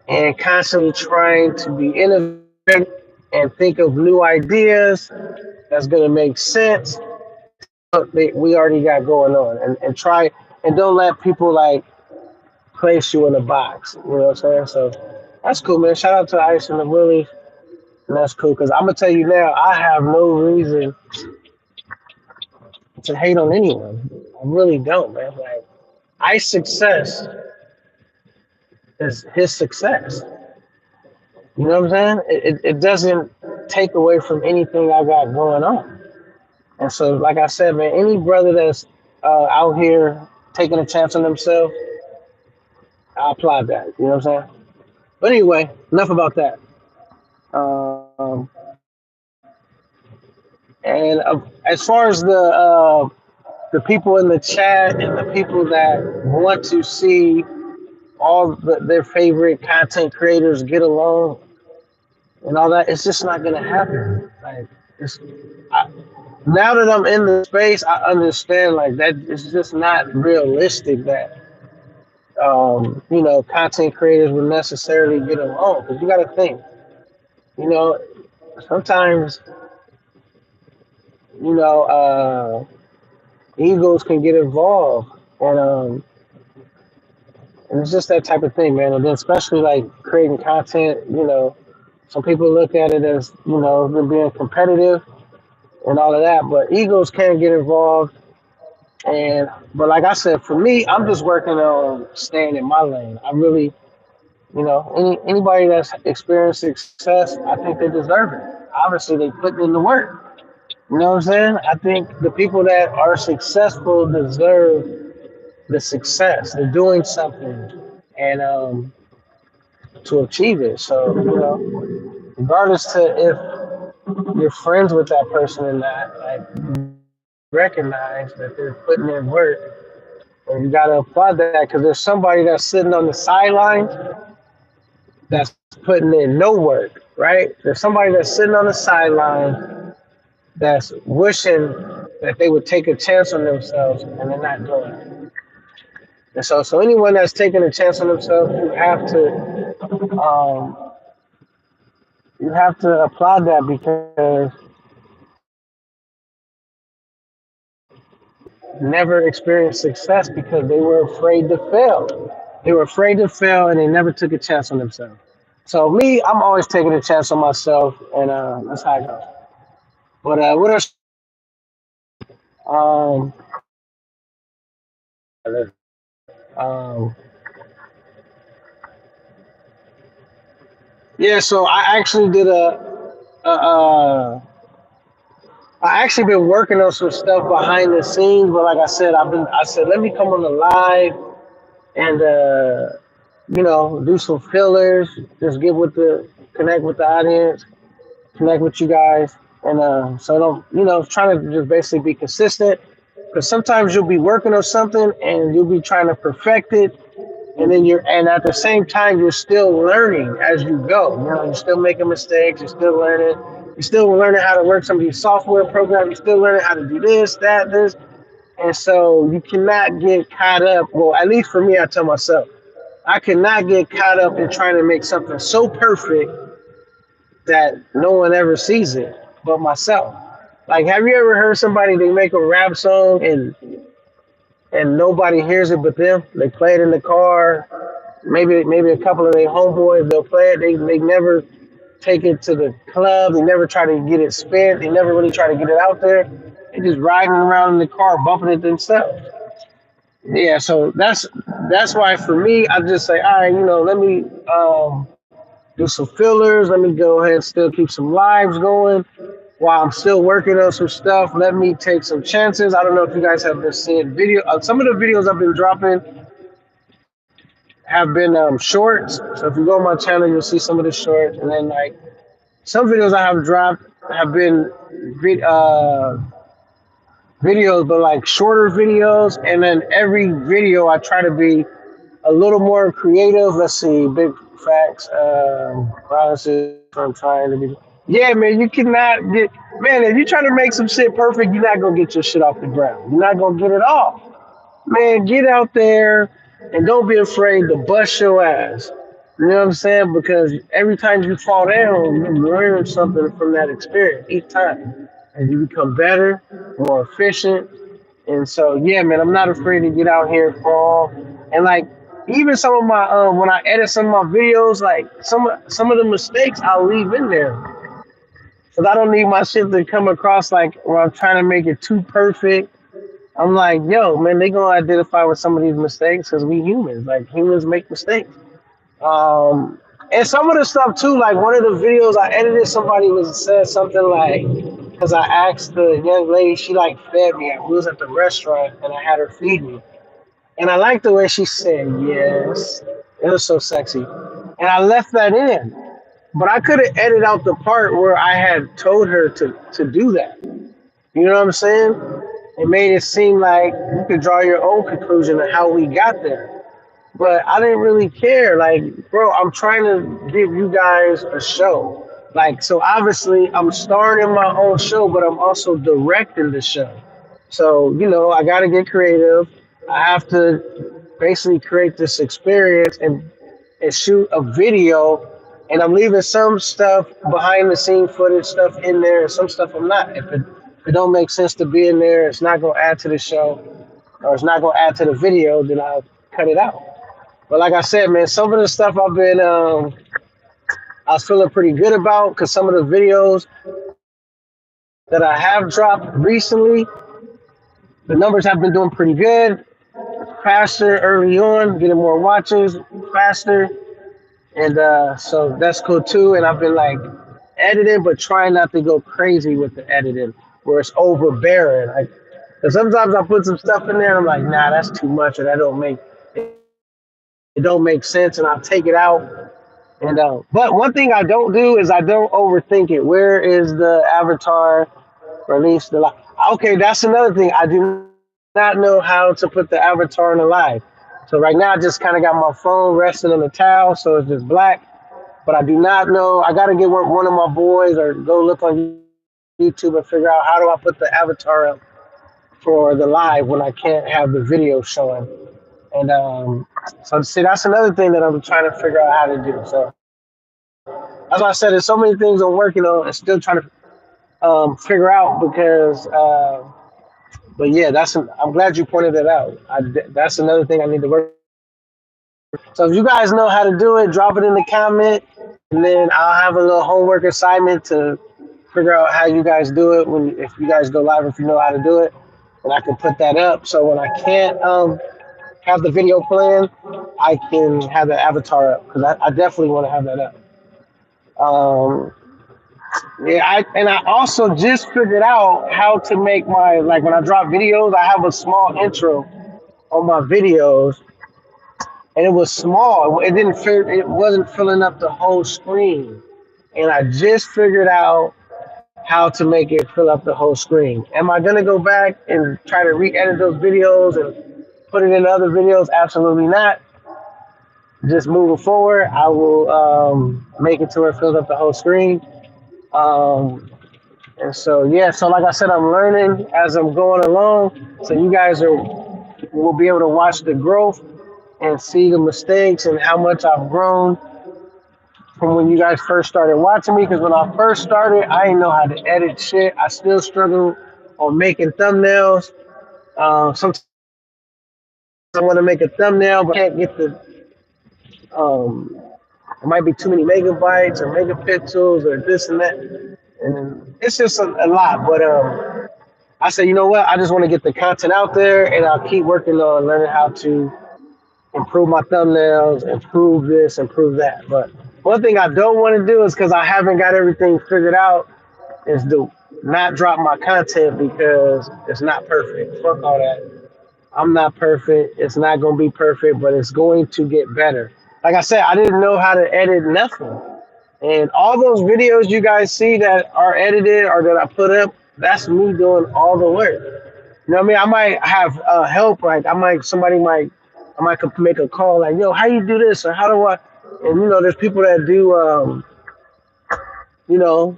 and constantly trying to be innovative and think of new ideas that's going to make sense we already got going on, and try and don't let people like place you in a box. You know what I'm saying? So that's cool, man. Shout out to Ice and the Willie. And that's cool because I'm gonna tell you now, I have no reason to hate on anyone. I really don't, man. Like Ice success is his success. You know what I'm saying? It doesn't take away from anything I got going on. And so, like I said, man, any brother that's out here taking a chance on themselves, I applaud that. You know what I'm saying? But anyway, enough about that. Um, and as far as the people in the chat and the people that want to see their favorite content creators get along and all that, it's just not gonna happen. Like, I, now that I'm in the space, I understand like that it's just not realistic that content creators will necessarily get along. Because you got to think, you know, sometimes you know egos can get involved, and it's just that type of thing, man. And then especially like creating content, some people look at it as them being competitive and all of that, but egos can get involved. And but like I said, for me, I'm just working on staying in my lane. I really, anybody that's experienced success, I think they deserve it. Obviously, they put in the work. You know what I'm saying? I think the people that are successful deserve the success. They're doing something, and to achieve it. So regardless to if you're friends with that person or not, like recognize that they're putting in work, and you gotta applaud that because there's somebody that's sitting on the sideline that's putting in no work, right? There's somebody that's sitting on the sideline that's wishing that they would take a chance on themselves and they're not doing it. And so anyone that's taking a chance on themselves, um, you have to applaud that because never experienced success because they were afraid to fail. They were afraid to fail and they never took a chance on themselves. So me, I'm always taking a chance on myself, and that's how it goes. But what else? Um, um, yeah. So I actually did a I actually been working on some stuff behind the scenes, but like I said, let me come on the live and do some fillers, just get with connect with the audience, connect with you guys, and so don't trying to just basically be consistent, because sometimes you'll be working on something and you'll be trying to perfect it, and at the same time you're still learning as you go. You're still making mistakes, you're still learning, you're still learning how to work some of these software programs, you're still learning how to do this, that, this, and so you cannot get caught up. Well, at least for me, I tell myself, I cannot get caught up in trying to make something so perfect that no one ever sees it but myself. Like, have you ever heard somebody, they make a rap song and nobody hears it but them? They play it in the car. Maybe a couple of their homeboys, they'll play it. They never take it to the club. They never try to get it spent. They never really try to get it out there. They just riding around in the car, bumping it themselves. Yeah, so that's why for me, I just say, all right, let me do some fillers. Let me go ahead and still keep some lives going while I'm still working on some stuff. Let me take some chances. I don't know if you guys have been seeing video. Some of the videos I've been dropping have been shorts. So if you go on my channel, you'll see some of the shorts. And then like some videos I have dropped have been videos, but like shorter videos. And then every video I try to be a little more creative. Let's see, big facts. Violence is what I'm trying to be. Yeah, man, you cannot get, man, if you try to make some shit perfect, you're not gonna get your shit off the ground. You're not gonna get it off. Man, get out there and don't be afraid to bust your ass. You know what I'm saying? Because every time you fall down, you learn something from that experience each time. And you become better, more efficient. And so, yeah, man, I'm not afraid to get out here and fall. And like, even some of my when I edit some of my videos, like some of the mistakes I'll leave in there, because I don't need my shit to come across like where I'm trying to make it too perfect. I'm like, yo, man, they gonna identify with some of these mistakes because we humans. Like humans make mistakes. Um, and some of the stuff too, like one of the videos I edited, somebody was said something like, because I asked the young lady, she like fed me. We was at the restaurant and I had her feed me, and I liked the way she said yes. It was so sexy, and I left that in. But I could have edited out the part where I had told her to do that. You know what I'm saying? It made it seem like you could draw your own conclusion of how we got there. But I didn't really care. Like, bro, I'm trying to give you guys a show. Like, so obviously I'm starring in my own show, but I'm also directing the show. So, I got to get creative. I have to basically create this experience and shoot a video. And I'm leaving some stuff behind the scene footage stuff in there, and some stuff I'm not. If it don't make sense to be in there, it's not going to add to the show, or it's not going to add to the video, then I'll cut it out. But like I said, man, some of the stuff I was feeling pretty good about, because some of the videos that I have dropped recently, the numbers have been doing pretty good, faster early on, getting more watches faster. And so that's cool too. And I've been like editing, but trying not to go crazy with the editing where it's overbearing. Like, 'cause sometimes I put some stuff in there and I'm like, nah, that's too much, or that it don't make sense, and I'll take it out. And but one thing I don't do is I don't overthink it. Where is the avatar? Or at least the live? Okay, that's another thing. I do not know how to put the avatar in the live. So right now I just kind of got my phone resting on the towel, so it's just black. But I do not know. I got to get one of my boys or go look on YouTube and figure out how do I put the avatar up for the live when I can't have the video showing. And so see, that's another thing that I'm trying to figure out how to do. So as I said, there's so many things I'm working on and still trying to figure out because. But yeah, I'm glad you pointed that out. That's another thing I need to work. So if you guys know how to do it, drop it in the comment. and then I'll have a little homework assignment to figure out how you guys do it when if you guys go live, if you know how to do it, and I can put that up. So when I can't have the video playing, I can have the avatar up because I definitely want to have that up. Um, yeah, I also just figured out how to make my like when I drop videos, I have a small intro on my videos, and it was small. It didn't fit. It wasn't filling up the whole screen, and I just figured out how to make it fill up the whole screen. Am I gonna go back and try to re-edit those videos and put it in other videos? Absolutely not. Just moving forward, I will make it to where it fills up the whole screen. Um, and so yeah, so like I said, I'm learning as I'm going along. So you guys are will be able to watch the growth and see the mistakes and how much I've grown from when you guys first started watching me. Because when I first started, I didn't know how to edit shit. I still struggle on making thumbnails. Sometimes I want to make a thumbnail, but I can't get the. It might be too many megabytes or megapixels or this and that, and it's just a lot. But I said, you know what? I just want to get the content out there, and I'll keep working on learning how to improve my thumbnails, improve this, improve that. But one thing I don't want to do is because I haven't got everything figured out is to not drop my content because it's not perfect. Fuck all that. I'm not perfect. It's not going to be perfect, but it's going to get better. Like I said, I didn't know how to edit nothing. And all those videos you guys see that are edited or that I put up, that's me doing all the work. You know what I mean? I might have help. Like I might make a call like, yo, how you do this or how do I? And there's people that do, you know,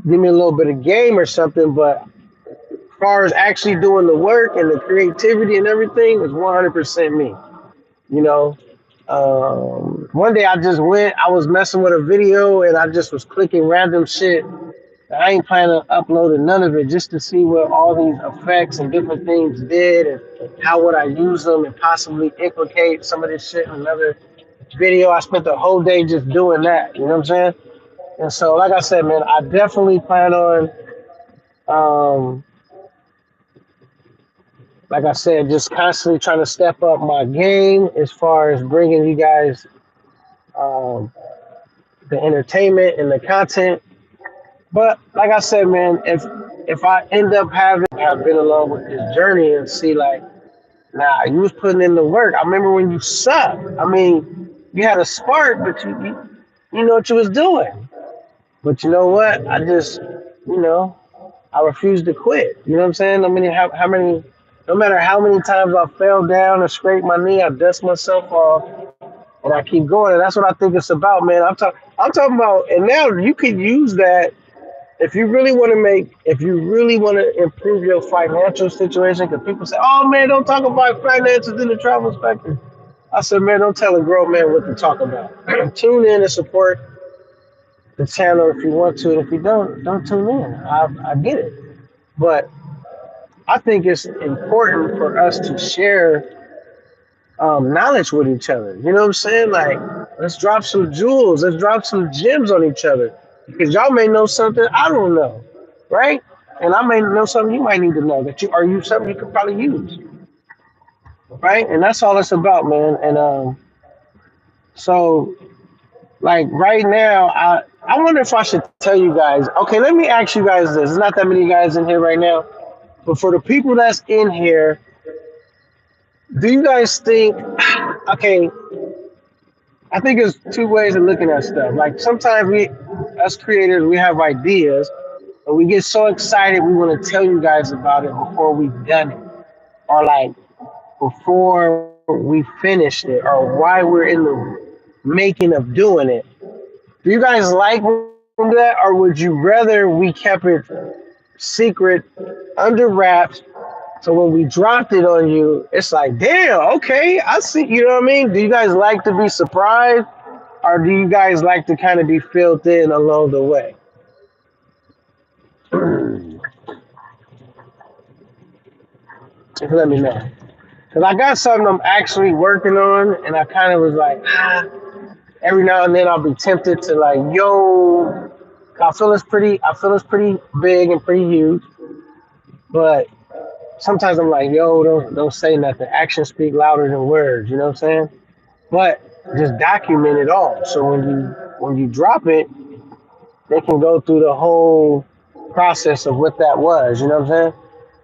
give me a little bit of game or something. But as far as actually doing the work and the creativity and everything, is 100% me. You know, one day I was messing with a video and I just was clicking random shit. I ain't planning on uploading none of it just to see what all these effects and different things did and how would I use them and possibly implicate some of this shit in another video. I spent the whole day just doing that. You know what I'm saying? And so, like I said, man, I definitely plan on, um, like I said, just constantly trying to step up my game as far as bringing you guys um, the entertainment and the content. But like I said, man, if I end up having have been along with this journey and see like, nah, you was putting in the work. I remember when you sucked. I mean, you had a spark, but you know what you was doing. But you know what? I just, I refused to quit. You know what I'm saying? I mean, how many, no matter how many times I fell down or scraped my knee, I dust myself off and I keep going. And that's what I think it's about, man. I'm talking about, and now you could use that if you really want to improve your financial situation, because people say, oh man, don't talk about finances in the travel spectrum. I said, man, don't tell a grown man what to talk about. Tune in and support the channel if you want to. And if you don't tune in. I get it. But I think it's important for us to share knowledge with each other. You know what I'm saying? Like, let's drop some jewels. Let's drop some gems on each other. Because y'all may know something I don't know, right? And I may know something you might need to know that you something you could probably use, right? And that's all it's about, man. And so like right now, I wonder if I should tell you guys. Okay, let me ask you guys this. There's not that many guys in here right now, but for the people that's in here, do you guys think? Okay, I think there's two ways of looking at stuff. Like sometimes as creators, we have ideas, but we get so excited we want to tell you guys about it before we've done it, or like before we finished it, or why we're in the making of doing it. Do you guys like that, or would you rather we kept it secret, under wraps, so when we dropped it on you, it's like, damn, okay, I see. You know what I mean? Do you guys like to be surprised, or do you guys like to kind of be filled in along the way? Just let me know. Because I got something I'm actually working on, and I kind of was like, every now and then I'll be tempted to like, yo, I feel it's pretty big and pretty huge, but sometimes I'm like, yo, don't say nothing. Actions speak louder than words. You know what I'm saying? But just document it all. So when you drop it, they can go through the whole process of what that was. You know what I'm saying?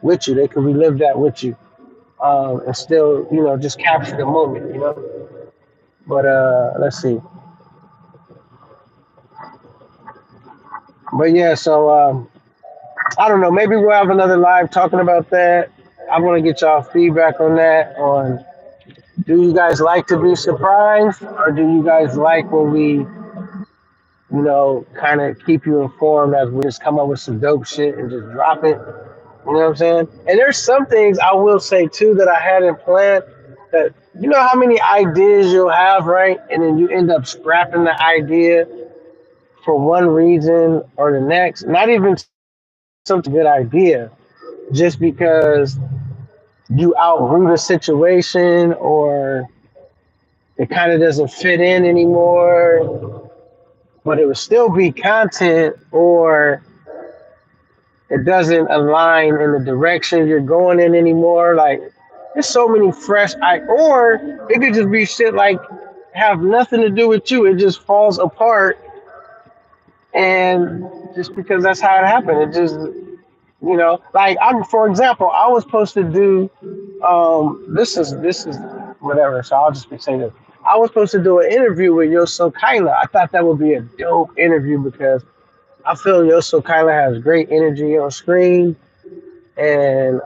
With you, they can relive that with you, and still, just capture the moment. But let's see. But yeah, so I don't know. Maybe we'll have another live talking about that. I want to get y'all feedback on that. On, do you guys like to be surprised, or do you guys like when we, kind of keep you informed as we just come up with some dope shit and just drop it? You know what I'm saying? And there's some things I will say too that I hadn't planned. That, how many ideas you'll have, right? And then you end up scrapping the idea for one reason or the next. Not even some good idea, just because you outgrew the situation, or it kind of doesn't fit in anymore, but it would still be content, or it doesn't align in the direction you're going in anymore. Like, there's so many or it could just be shit like have nothing to do with you. It just falls apart, and just because that's how it happened, it just, like, for example, I was supposed to do, this is whatever. So I'll just be saying this. I was supposed to do an interview with Yoso Kyla. I thought that would be a dope interview because I feel Yoso Kyla has great energy on screen, and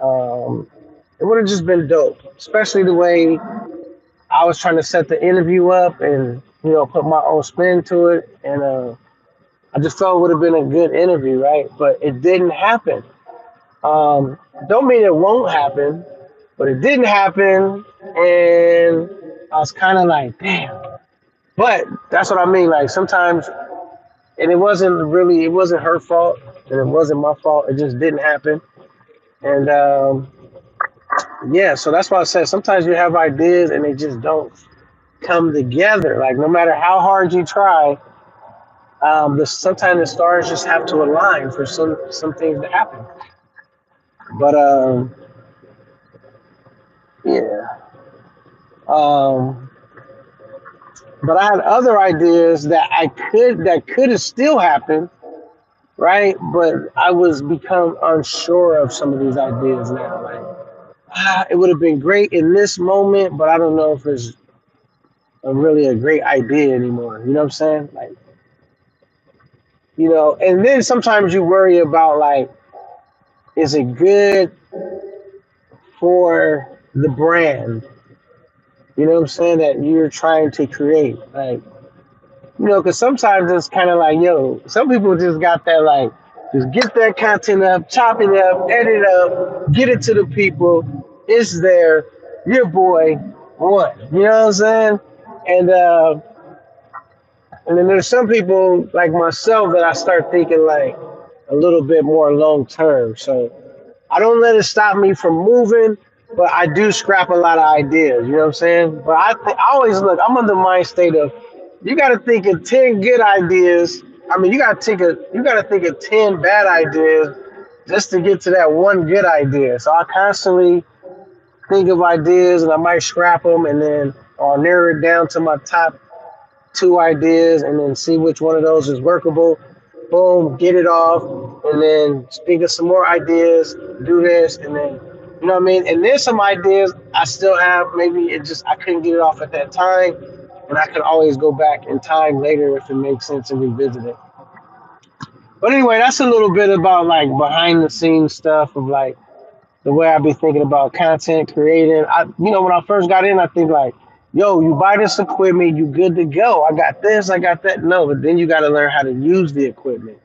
it would have just been dope, especially the way I was trying to set the interview up and put my own spin to it, and I just felt it would have been a good interview, right? But it didn't happen. Don't mean it won't happen, but it didn't happen, and I was kind of like, damn. But that's what I mean. Like, sometimes, and it wasn't her fault, and it wasn't my fault. It just didn't happen, and yeah. So that's why I said sometimes you have ideas and they just don't come together. Like, no matter how hard you try, sometimes the stars just have to align for some things to happen. But yeah. Um, but I had other ideas that could have still happened, right? But I was become unsure of some of these ideas now. Like, it would have been great in this moment, but I don't know if it's really a great idea anymore. You know what I'm saying? Like, and then sometimes you worry about, like, is it good for the brand? You know what I'm saying? That you're trying to create. Like, because sometimes it's kind of like, yo, some people just got that, like, just get that content up, chop it up, edit it up, get it to the people. It's there. Your boy, what? You know what I'm saying? And then there's some people like myself that I start thinking like a little bit more long term. So I don't let it stop me from moving, but I do scrap a lot of ideas. You know what I'm saying? But I always look. I'm in the mind state of, you got to think of 10 good ideas. I mean, you got to think of 10 bad ideas just to get to that one good idea. So I constantly think of ideas, and I might scrap them, and then I'll narrow it down to my top 2 ideas, and then see which one of those is workable. Boom, get it off, and then think of some more ideas, do this, and then, you know what I mean? And there's some ideas I still have, maybe I couldn't get it off at that time, and I could always go back in time later if it makes sense and revisit it. But anyway, that's a little bit about, like, behind the scenes stuff of, like, the way I be thinking about content creating. When I first got in, I think like, yo, you buy this equipment, you good to go. I got this, I got that. No, but then you got to learn how to use the equipment.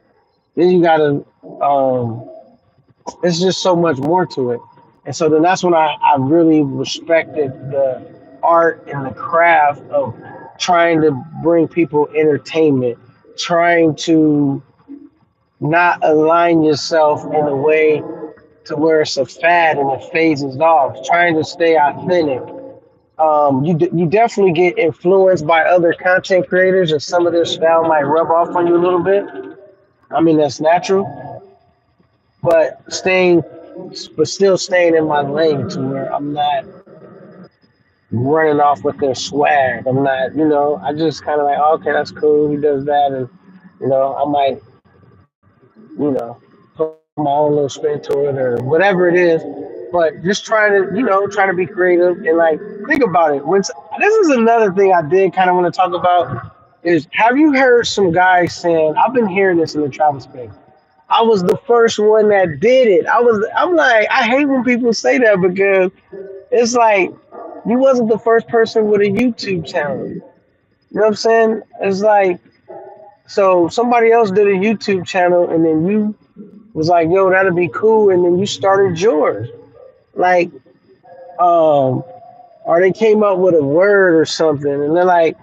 Then you got to, it's just so much more to it. And so then that's when I really respected the art and the craft of trying to bring people entertainment, trying to not align yourself in a way to where it's a fad and it phases off, trying to stay authentic, You definitely get influenced by other content creators, and some of their style might rub off on you a little bit. I mean, that's natural, but still staying in my lane to where I'm not running off with their swag. I'm not, I just kind of like, oh, okay, that's cool. He does that, and I might, put my own little spin to it or whatever it is. But just trying to be creative and like think about it. This is another thing I did kind of want to talk about is have you heard some guys saying I've been hearing this in the travel space. I was the first one that did it. I'm like I hate when people say that because it's like you wasn't the first person with a YouTube channel. You know what I'm saying? It's like so somebody else did a YouTube channel and then you was like, yo, that'd be cool, and then you started yours. Like, or they came up with a word or something, and they're like,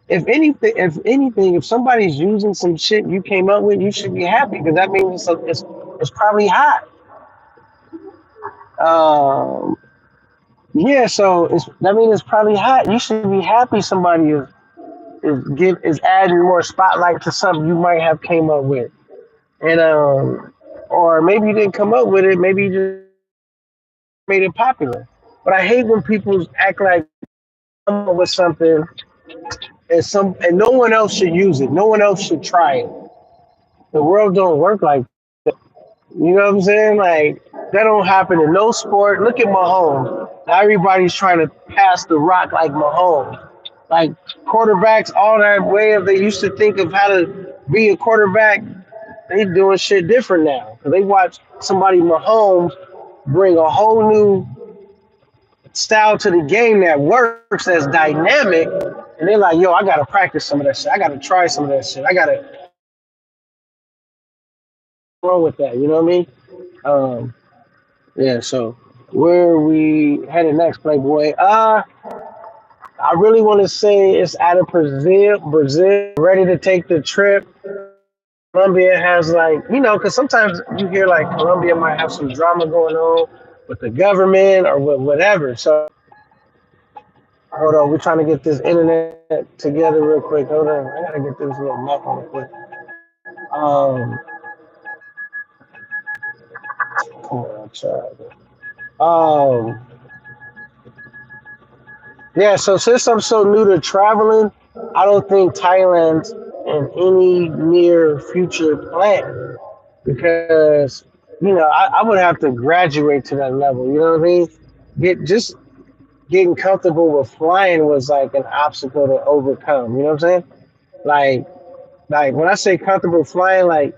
if somebody's using some shit you came up with, you should be happy because that means it's probably hot. Um, yeah, so that means it's probably hot. You should be happy somebody is adding more spotlight to something you might have came up with, and or maybe you didn't come up with it, maybe you just made it popular. But I hate when people act like come up with something and no one else should use it. No one else should try it. The world don't work like you know what I'm saying? Like that don't happen in no sport. Look at Mahomes. Now everybody's trying to pass the rock like Mahomes. Like quarterbacks, all that way of they used to think of how to be a quarterback. They doing shit different now. Cause they watch somebody Mahomes bring a whole new style to the game that works, that's dynamic, and they're like, yo, I gotta practice some of that shit. I gotta try some of that shit. I gotta roll with that. You know what I mean? Um, yeah. So where are we headed next, Playboy? I really want to say it's out of Brazil. Brazil ready to take the trip. Colombia has like, because sometimes you hear like Colombia might have some drama going on with the government or with whatever. So hold on, we're trying to get this internet together real quick. Hold on, I gotta get this little map on quick. Um, come on, child. Um, yeah. So since I'm so new to traveling, I don't think Thailand's in any near future plan because I would have to graduate to that level. You know what I mean? Getting comfortable with flying was like an obstacle to overcome. You know what I'm saying? Like when I say comfortable flying, like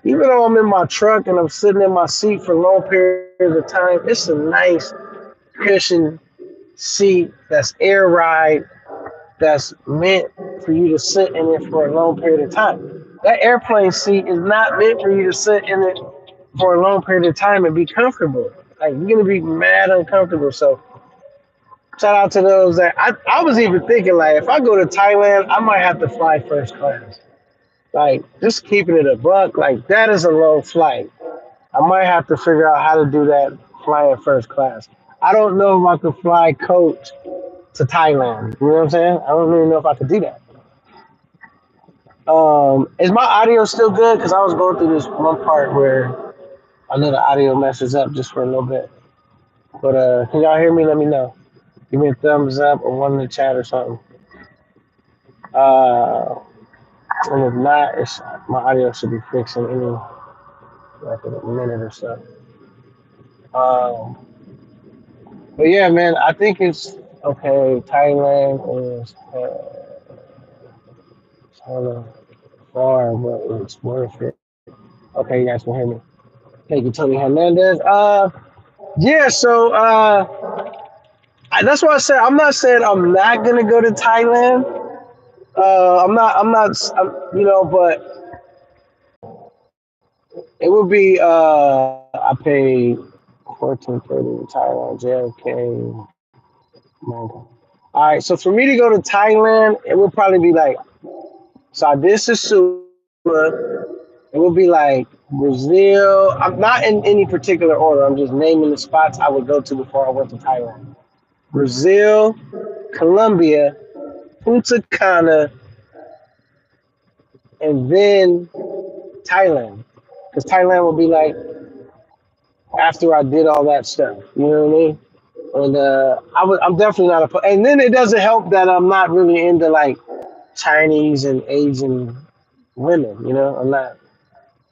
even though I'm in my truck and I'm sitting in my seat for long periods of time, it's a nice cushion seat that's air ride that's meant for you to sit in it for a long period of time. That airplane seat is not meant for you to sit in it for a long period of time and be comfortable. Like you're gonna be mad uncomfortable. So shout out to those that I was even thinking like if I go to Thailand, I might have to fly first class. Like just keeping it a buck, like that is a long flight. I might have to figure out how to do that flying first class. I don't know if I could fly coach to Thailand. You know what I'm saying? I don't really know if I could do that. Is my audio still good? Because I was going through this one part where I know the audio messes up just for a little bit. But can y'all hear me? Let me know. Give me a thumbs up or one in the chat or something. Uh, and if not, my audio should be fixing any like in a minute or so. Um, but yeah, man, I think it's okay. Thailand is kind of far, but it's worth it. Okay, you guys can hear me. Thank you, Tony Hernandez. Yeah, so that's why I said I'm not saying I'm not gonna go to Thailand. But it would be I paid 14.30 in Thailand, JFK. All right, so for me to go to Thailand, it would probably be like so I did Sasua. It would be like Brazil. I'm not in any particular order. I'm just naming the spots I would go to before I went to Thailand. Brazil, Colombia, Punta Cana, and then Thailand. Because Thailand will be like after I did all that stuff. You know what I mean? And I'm definitely not a. And then it doesn't help that I'm not really into like Chinese and Asian women. You know, I'm not.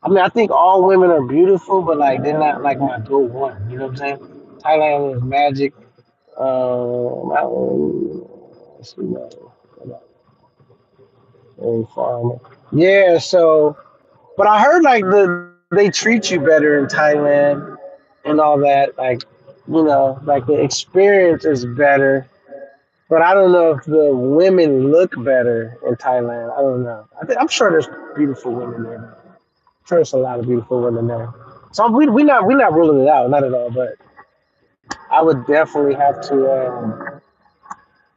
I mean, I think all women are beautiful, but like they're not like my go one. You know what I'm saying? Thailand is magic. I let's see, no, very far. Yeah, so but I heard like they treat you better in Thailand and all that. Like, like the experience is better. But I don't know if the women look better in Thailand. I don't know. I'm sure there's beautiful women there. I'm sure there's a lot of beautiful women there. So we not ruling it out, not at all. But I would definitely have to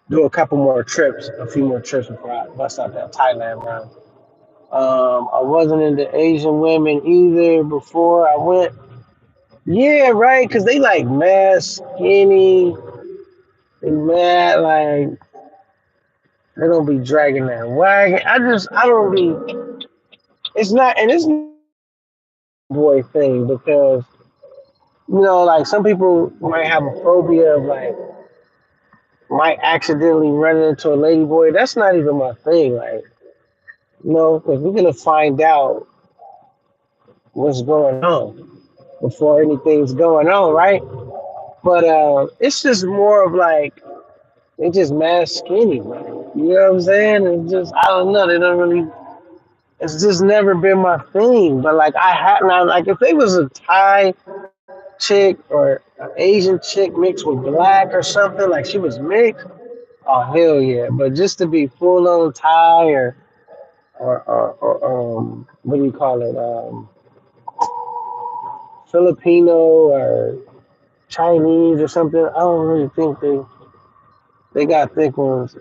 do a couple more trips, a few more trips before I bust out that Thailand round. I wasn't into Asian women either before I went. Yeah, right, because they like mad skinny, they mad like they don't be dragging that wagon. I don't be. It's not a boy thing because like some people might have a phobia of like might accidentally run into a lady boy. That's not even my thing. Like, because we're gonna find out what's going on before anything's going on, right? But it's just more of like they just mad skinny, man. You know what I'm saying? It's just I don't know. They don't really. It's just never been my thing. But like I had now, like if they was a Thai chick or an Asian chick mixed with black or something, like she was mixed. Oh hell yeah! But just to be full on Thai or what do you call it? Filipino or Chinese or something. I don't really think they got thick ones.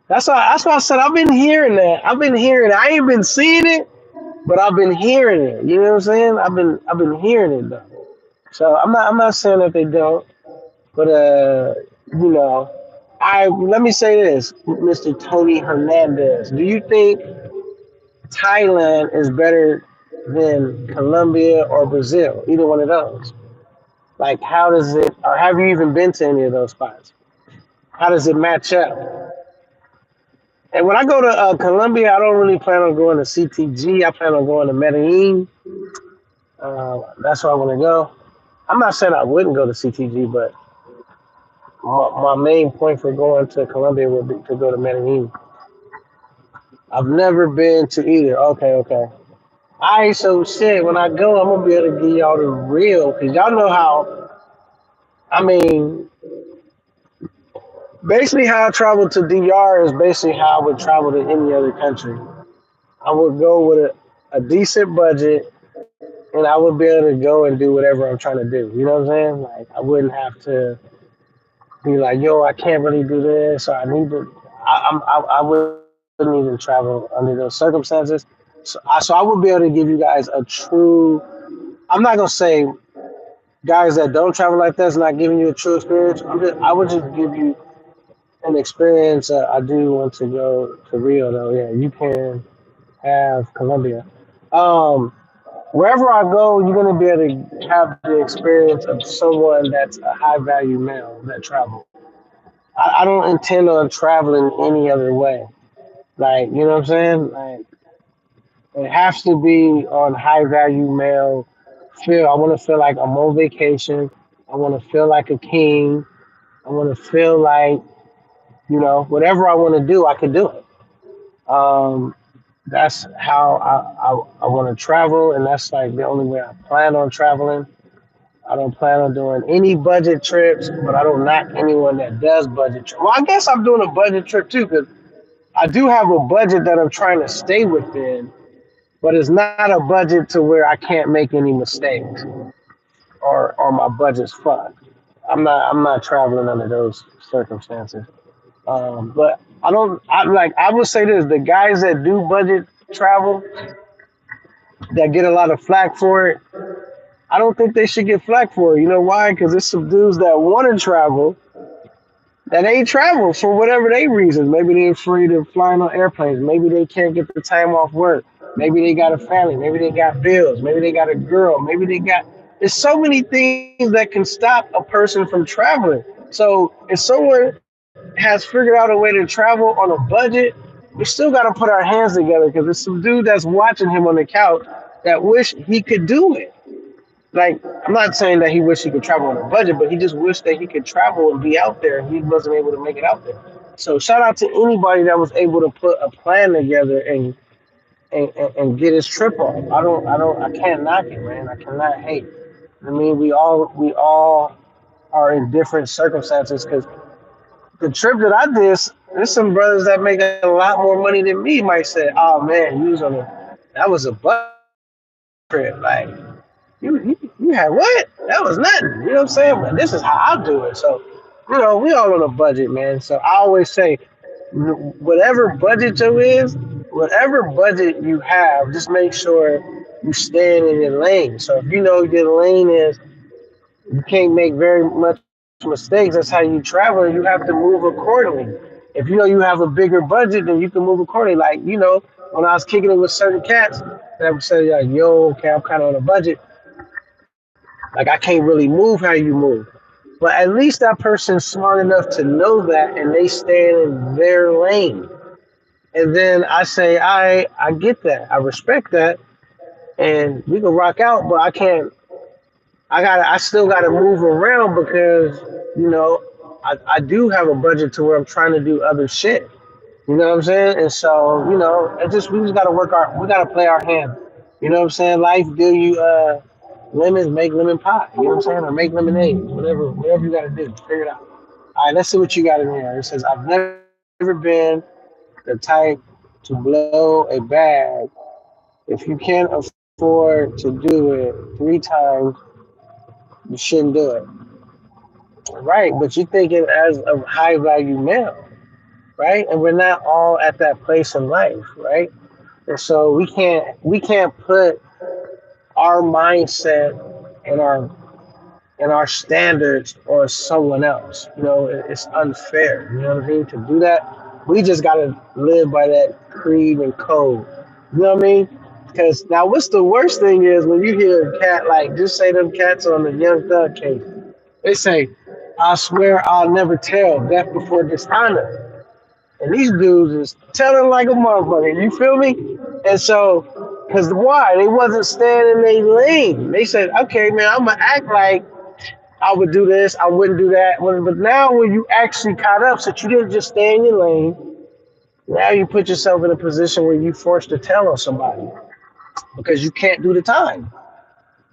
That's why I said I've been hearing that. I've been hearing it. I ain't been seeing it, but I've been hearing it. You know what I'm saying? I've been hearing it though. So I'm not saying that they don't, but you know, I let me say this, Mr. Tony Hernandez. Do you think Thailand is better than Colombia or Brazil? Either one of those. Like, how does it? Or have you even been to any of those spots? How does it match up? And when I go to Colombia, I don't really plan on going to CTG. I plan on going to Medellin. That's where I want to go. I'm not saying I wouldn't go to CTG, but my main point for going to Colombia would be to go to Medellin. I've never been to either. Okay, okay. All right, so shit, when I go, I'm gonna be able to give y'all the real, cause y'all know how. I mean, basically how I travel to DR is basically how I would travel to any other country. I would go with a decent budget, and I would be able to go and do whatever I'm trying to do. You know what I'm saying? Like I wouldn't have to be like, yo, I can't really do this, or I need to. I wouldn't even travel under those circumstances. So I would be able to give you guys a true. I'm not gonna say guys that don't travel like that's not giving you a true experience. I would just give you an experience. I do want to go to Rio though. Yeah, you can have Colombia. Um, Wherever I go, you're gonna be able to have the experience of someone that's a high value male that travel. I don't intend on traveling any other way. Like, you know what I'm saying? Like, it has to be on high value male feel. I want to feel like I'm on vacation. I want to feel like a king. I want to feel like, whatever I want to do, I can do it. Um, that's how I want to travel, and that's like the only way I plan on traveling. I don't plan on doing any budget trips, but I don't knock anyone that does budget trips. Well, I guess I'm doing a budget trip too, because I do have a budget that I'm trying to stay within, but it's not a budget to where I can't make any mistakes or my budget's fucked. I'm not traveling under those circumstances. But I don't. I would say this: the guys that do budget travel that get a lot of flack for it, I don't think they should get flack for it. You know why? Because there's some dudes that want to travel that ain't travel for whatever they reasons. Maybe they're afraid of flying on airplanes. Maybe they can't get the time off work. Maybe they got a family. Maybe they got bills. Maybe they got a girl. Maybe they got. There's so many things that can stop a person from traveling. So if someone has figured out a way to travel on a budget, we still got to put our hands together because there's some dude that's watching him on the couch that wish he could do it. Like, I'm not saying that he wished he could travel on a budget, but he just wished that he could travel and be out there, and he wasn't able to make it out there. So shout out to anybody that was able to put a plan together and get his trip on. I can't knock it, man. I cannot hate. I mean, we all are in different circumstances because the trip that I did, there's some brothers that make a lot more money than me might say, "Oh man, you was on that was a budget trip. Like you had what? That was nothing. You know what I'm saying? But this is how I do it. So, we all on a budget, man. So I always say, whatever budget you is, whatever budget you have, just make sure you stand in your lane. So if you know your lane is you can't make very much mistakes. That's how you travel. And you have to move accordingly. If you know you have a bigger budget, then you can move accordingly. Like, when I was kicking it with certain cats, that would say, like, yo, okay, I'm kind of on a budget. Like, I can't really move how you move. But at least that person's smart enough to know that and they stand in their lane. And then I say, I get that. I respect that. And we can rock out, but I can't I still gotta move around because, you know, I do have a budget to where I'm trying to do other shit. You know what I'm saying? And so, we just gotta we gotta play our hand. You know what I'm saying? Life do you lemons make lemon pie. You know what I'm saying? Or make lemonade. Whatever you gotta do. Figure it out. All right, let's see what you got in there. It says I've never been the type to blow a bag. If you can't afford to do it 3 times, you shouldn't do it. Right, but you're thinking as a high value male, right? And we're not all at that place in life, right? And so we can't put our mindset and our standards on someone else. It's unfair. You know what I mean? To do that, we just gotta live by that creed and code. You know what I mean? Because now, what's the worst thing is when you hear a cat like just say them cats on the Young Thug case. They say, "I swear I'll never tell death before dishonor." And these dudes is telling like a motherfucker. You feel me? And so, because why? They wasn't staying in their lane. They said, okay, man, I'm going to act like I would do this, I wouldn't do that. But now when you actually caught up, so you didn't just stay in your lane, now you put yourself in a position where you forced to tell on somebody because you can't do the time.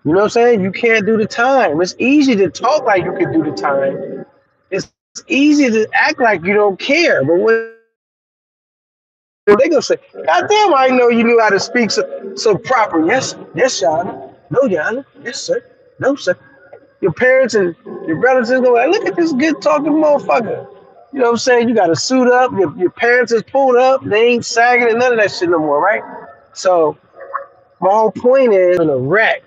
You know what I'm saying? You can't do the time. It's easy to talk like you can do the time. It's easy to act like you don't care. But when they go say, God damn, I didn't know you knew how to speak so proper. Yes, Your Honor. No, Your Honor. Yes, sir. No, sir. Your parents and your relatives go like, look at this good talking motherfucker. You know what I'm saying? You got to suit up. Your parents is pulled up. They ain't sagging and none of that shit no more, right? So my whole point is we was in a wreck,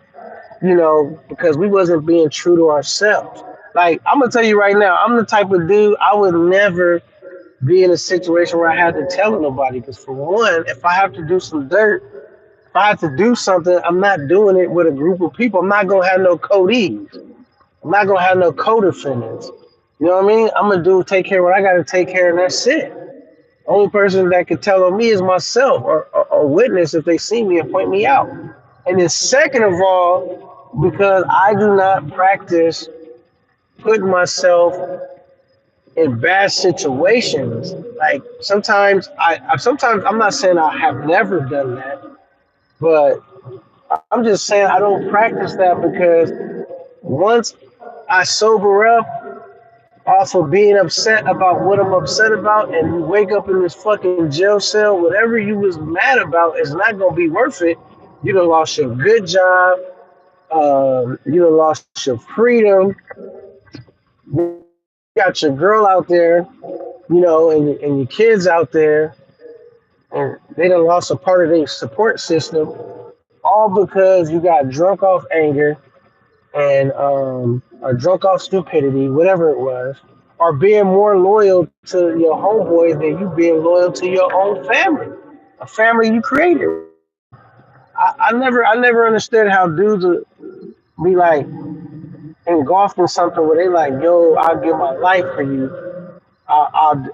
because we wasn't being true to ourselves. Like, I'm gonna tell you right now, I'm the type of dude I would never be in a situation where I had to tell nobody. Because for one, if I have to do some dirt, if I have to do something, I'm not doing it with a group of people. I'm not gonna have no codees. I'm not gonna have no co-defendants. You know what I mean? I'm gonna take care of what I gotta take care of, and that's it. Only person that can tell on me is myself, or witness if they see me and point me out. And then second of all, because I do not practice putting myself in bad situations. Like sometimes I'm not saying I have never done that, but I'm just saying I don't practice that because once I sober up off of being upset about what I'm upset about, and you wake up in this fucking jail cell, whatever you was mad about is not gonna be worth it. You done lost your good job. You done lost your freedom. You got your girl out there, and your kids out there, and they done lost a part of their support system, all because you got drunk off anger and or drunk off stupidity, whatever it was, are being more loyal to your homeboys than you being loyal to your own family, a family you created. I never understood how dudes would be like engulfed in something where they like, yo, I'll give my life for you. I'll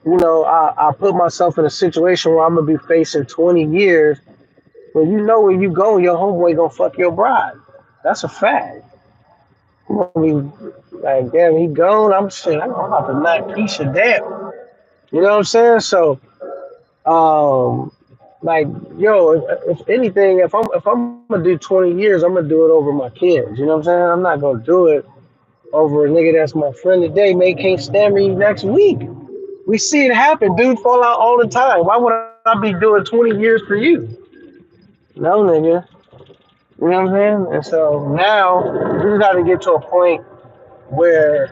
I put myself in a situation where I'm gonna be facing 20 years. When you know where you go, your homeboy gonna fuck your bride. That's a fact. You gonna be like, damn, he gone. I'm shit. I'm about to knock Keisha down. You know what I'm saying? So, um, like, yo, if anything, if I'm gonna do 20 years, I'm gonna do it over my kids. You know what I'm saying? I'm not gonna do it over a nigga that's my friend today, may can't stand me next week. We see it happen. Dudes fall out all the time. Why would I be doing 20 years for you? No, nigga. You know what I'm saying? And so now we got to get to a point where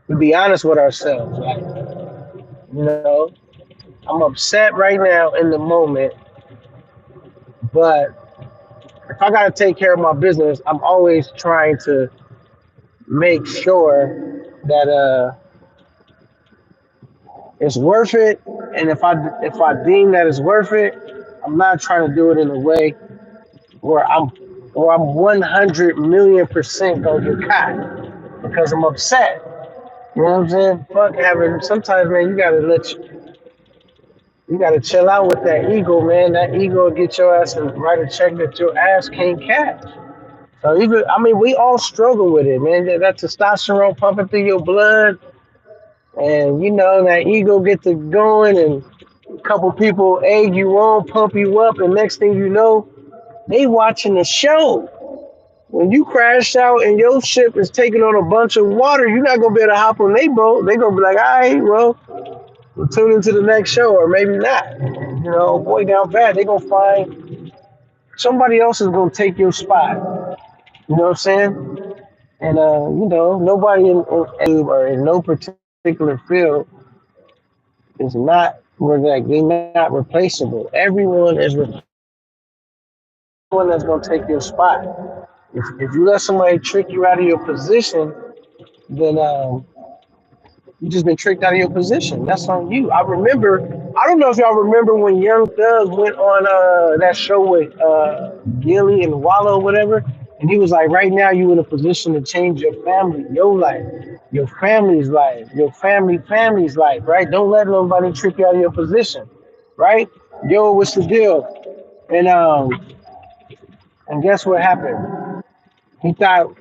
we be honest with ourselves. Like, you know, I'm upset right now in the moment, but if I got to take care of my business, I'm always trying to make sure that it's worth it. And if I deem that it's worth it, I'm not trying to do it in a way where I'm 100 million% gonna get caught because I'm upset. You know what I'm saying? Fuck having. Sometimes, man, you gotta chill out with that ego, man. That ego will get your ass and write a check that your ass can't cash. So even, I mean, we all struggle with it, man. That testosterone pumping through your blood, and that ego get to going, and a couple people egg you on, pump you up, and next thing you know, they watching the show. When you crash out and your ship is taking on a bunch of water, you're not gonna be able to hop on their boat. They're gonna be like, all right, well, we'll tune into the next show, or maybe not. Boy down bad, they're gonna find somebody else is gonna take your spot. You know what I'm saying? And nobody in or in no particular field is not where they're not replaceable. Everyone is one that's gonna take your spot. If you let somebody trick you out of your position, then you just been tricked out of your position. That's on you. I don't know if y'all remember when Young Thug went on that show with Gilly and Wallow, whatever, and he was like, right now you in a position to change your family, your life, your family's life, your family's life, right? Don't let nobody trick you out of your position, right? Yo, what's the deal? And guess what happened? He thought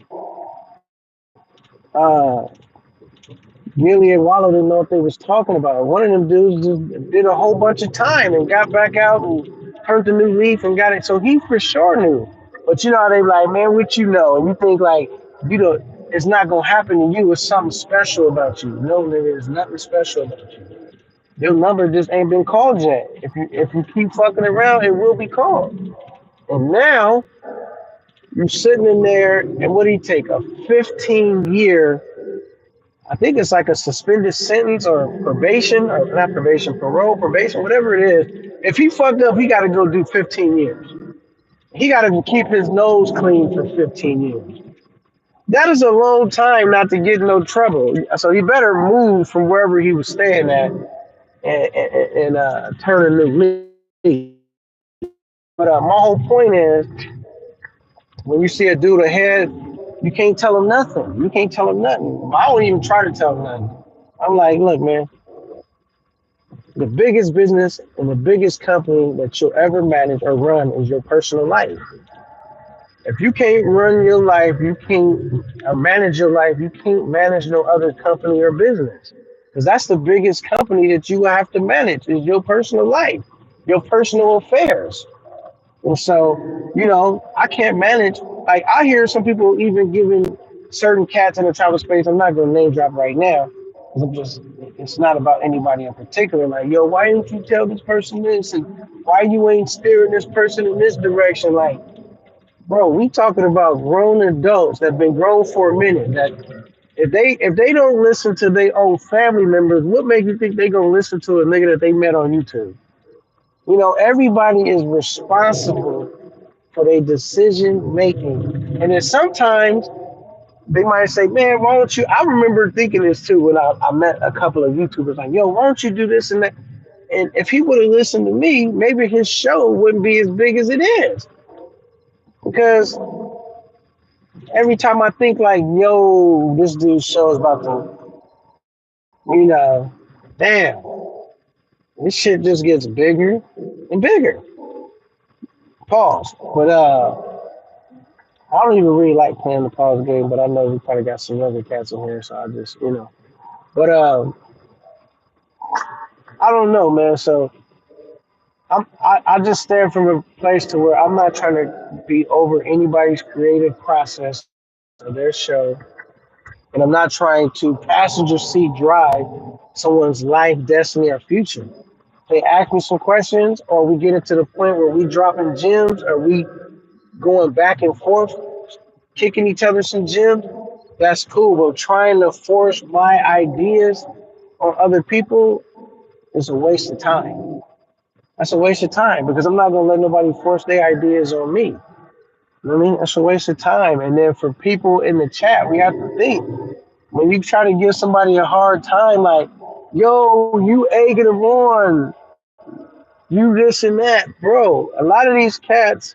Gilly and Wallow didn't know what they was talking about. One of them dudes just did a whole bunch of time and got back out and turned a new leaf and got it. So he for sure knew. But you know how they like, man, what you know? And you think like, it's not gonna happen to you. It's something special about you. No, nigga, there's nothing special about you. Your number just ain't been called yet. If you keep fucking around, it will be called. And now you're sitting in there, and what do you take? A 15-year, I think it's like a suspended sentence or probation, or not probation, parole, probation, whatever it is. If he fucked up, he got to go do 15 years. He got to keep his nose clean for 15 years. That is a long time not to get in no trouble. So he better move from wherever he was staying at and turn a new leaf. But my whole point is, when you see a dude ahead, you can't tell him nothing. You can't tell him nothing. I don't even try to tell him nothing. I'm like, look, man, the biggest business and the biggest company that you'll ever manage or run is your personal life. If you can't run your life, you can't manage your life, you can't manage no other company or business. Because that's the biggest company that you have to manage is your personal life, your personal affairs. And so, I can't manage. Like, I hear some people even giving certain cats in the travel space. I'm not going to name drop right now. It's not about anybody in particular. Like, yo, why didn't you tell this person this? And why you ain't steering this person in this direction? Like, bro, we talking about grown adults that been grown for a minute. That if they don't listen to their own family members, what makes you think they going to listen to a nigga that they met on YouTube? Everybody is responsible for their decision making. And then sometimes They might say, man, why don't you? I remember thinking this too when I met a couple of YouTubers like, yo, why don't you do this and that? And if he would have listened to me, maybe his show wouldn't be as big as it is. Because every time I think like, yo, this dude's show is about to, damn, this shit just gets bigger and bigger. Pause. But I don't even really like playing the pause game, but I know we probably got some younger cats in here, so I just, But I don't know, man. So I just stand from a place to where I'm not trying to be over anybody's creative process of their show, and I'm not trying to passenger seat drive someone's life, destiny, or future. They ask me some questions, or we get into the point where we dropping gems, or we going back and forth, kicking each other some gems. That's cool, but trying to force my ideas on other people is a waste of time. That's a waste of time because I'm not gonna let nobody force their ideas on me. You know what I mean? That's a waste of time. And then for people in the chat, we have to think when you try to give somebody a hard time, like, yo, you egging them on, you this and that, bro. A lot of these cats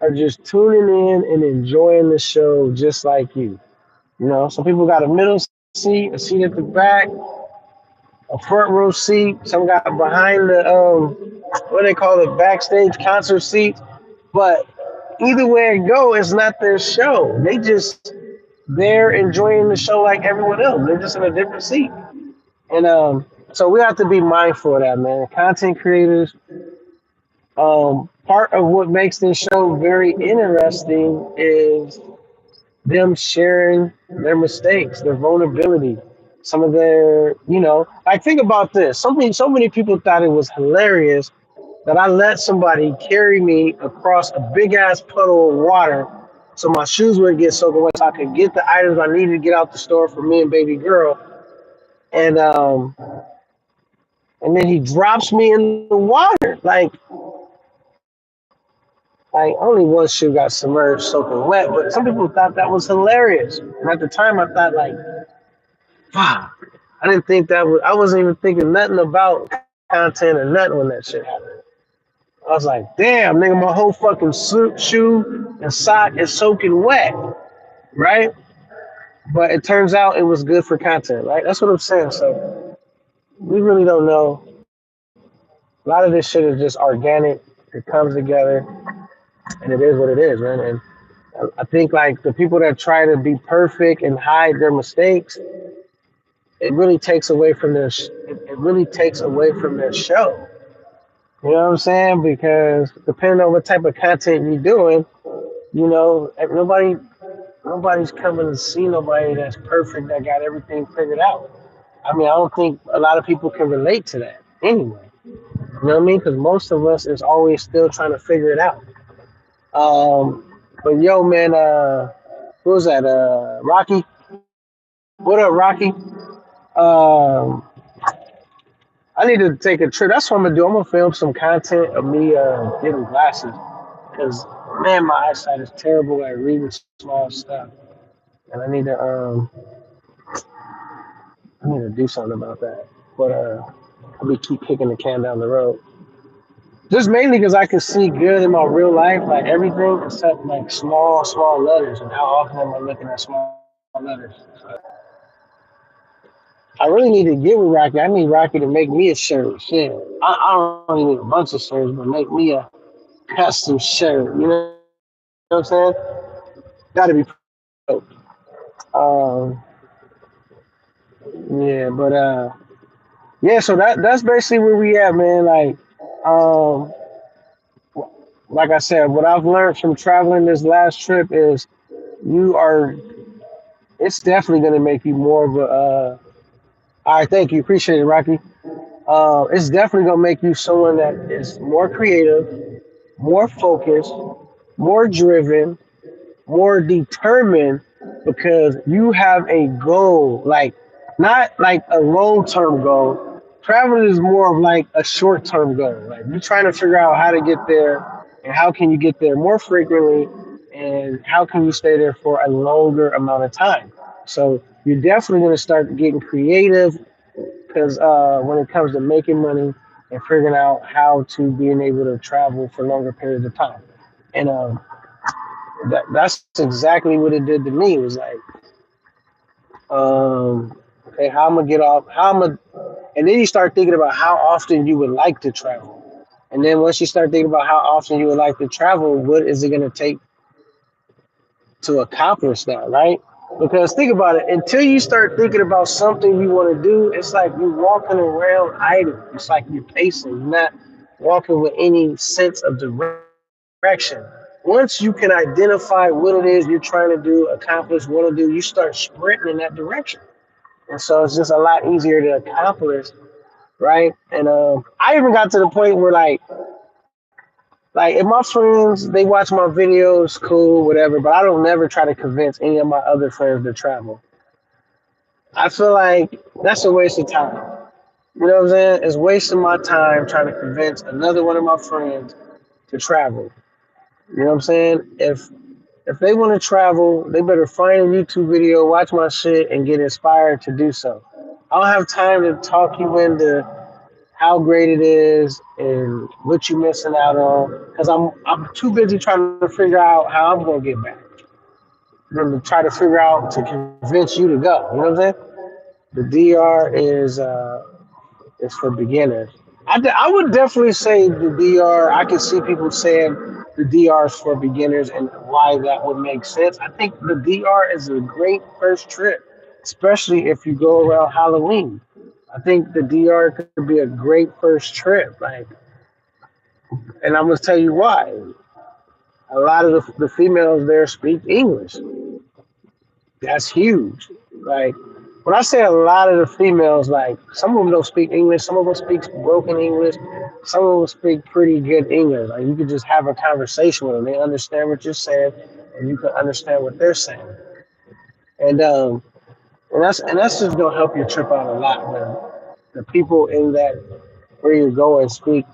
are just tuning in and enjoying the show just like you. Some people got a middle seat, a seat at the back, a front row seat. Some got behind the what they call it, backstage concert seat. But either way it go, it's not their show. They're enjoying the show like everyone else. They're just in a different seat. And so we have to be mindful of that, man. Content creators, part of what makes this show very interesting is them sharing their mistakes, their vulnerability, some of their, like think about this. So many people thought it was hilarious that I let somebody carry me across a big ass puddle of water so my shoes wouldn't get soaked away so I could get the items I needed to get out the store for me and baby girl. And then he drops me in the water. Like only one shoe got submerged, soaking wet, but some people thought that was hilarious. And at the time, I thought like, wow, I didn't think that was. I wasn't even thinking nothing about content or nothing when that shit happened. I was like, damn, nigga, my whole fucking shoe and sock is soaking wet, right? But it turns out it was good for content, right? That's what I'm saying. So we really don't know. A lot of this shit is just organic. It comes together, and it is what it is, man. And I think like the people that try to be perfect and hide their mistakes, it really takes away from their it really takes away from their show. You know what I'm saying? Because depending on what type of content you're doing, nobody's coming to see nobody that's perfect that got everything figured out. I mean, I don't think a lot of people can relate to that anyway. You know what I mean? Because most of us is always still trying to figure it out. But yo, man, who was that? Rocky. What up, Rocky? Um, I need to take a trip. That's what I'm gonna do. I'm gonna film some content of me getting glasses, because man, my eyesight is terrible at reading small stuff, and I need to do something about that. But I'll be keep kicking the can down the road. Just mainly because I can see good in my real life, like everything except like small letters. And how often am I looking at small letters? So I really need to get with Rocky. I need Rocky to make me a shirt. Shit, I don't really need a bunch of shirts, but make me a custom shirt. You know what I'm saying? Got to be dope. Um, yeah, but yeah. So that's basically where we at, man. Um, like I said, what I've learned from traveling this last trip is you are. It's definitely going to make you more of a. All right, thank you, appreciate it, Rocky. It's definitely going to make you someone that is more creative, more focused, more driven, more determined, because you have a goal, like not like a long-term goal. Traveling is more of like a short-term goal. Like you're trying to figure out how to get there and how can you get there more frequently and how can you stay there for a longer amount of time? So you're definitely going to start getting creative because when it comes to making money and figuring out how to being able to travel for longer periods of time. And that's exactly what it did to me. It was like, okay, how I'm gonna get off? How I'm gonna, and then you start thinking about how often you would like to travel. And then once you start thinking about how often you would like to travel, what is it gonna take to accomplish that, right? Because think about it, until you start thinking about something you want to do, it's like you're walking around idle. It's like you're pacing, you're not walking with any sense of direction. Once you can identify what it is you're trying to do, accomplish, want to do, you start sprinting in that direction. And so it's just a lot easier to accomplish, right? And I even got to the point where like if my friends they watch my videos, cool, whatever, but I don't never try to convince any of my other friends to travel. I feel like that's a waste of time. You know what I'm saying? It's wasting my time trying to convince another one of my friends to travel. You know what I'm saying? If they want to travel, they better find a YouTube video, watch my shit, and get inspired to do so. I don't have time to talk you into how great it is and what you're missing out on because I'm too busy trying to figure out how I'm gonna get back than to try to figure out to convince you to go. You know what I'm saying? The DR is for beginners. I would definitely say the DR. I can see people saying the DR is for beginners and why that would make sense. I think the DR is a great first trip, especially if you go around Halloween. I think the DR could be a great first trip. Like, and I'm gonna tell you why. A lot of the females there speak English. That's huge. Like when I say a lot of the females, like some of them don't speak English, some of them speak broken English, some of them speak pretty good English. Like you could just have a conversation with them. They understand what you're saying, and you can understand what they're saying. And that's just gonna help your trip out a lot when the people in that where you're going speak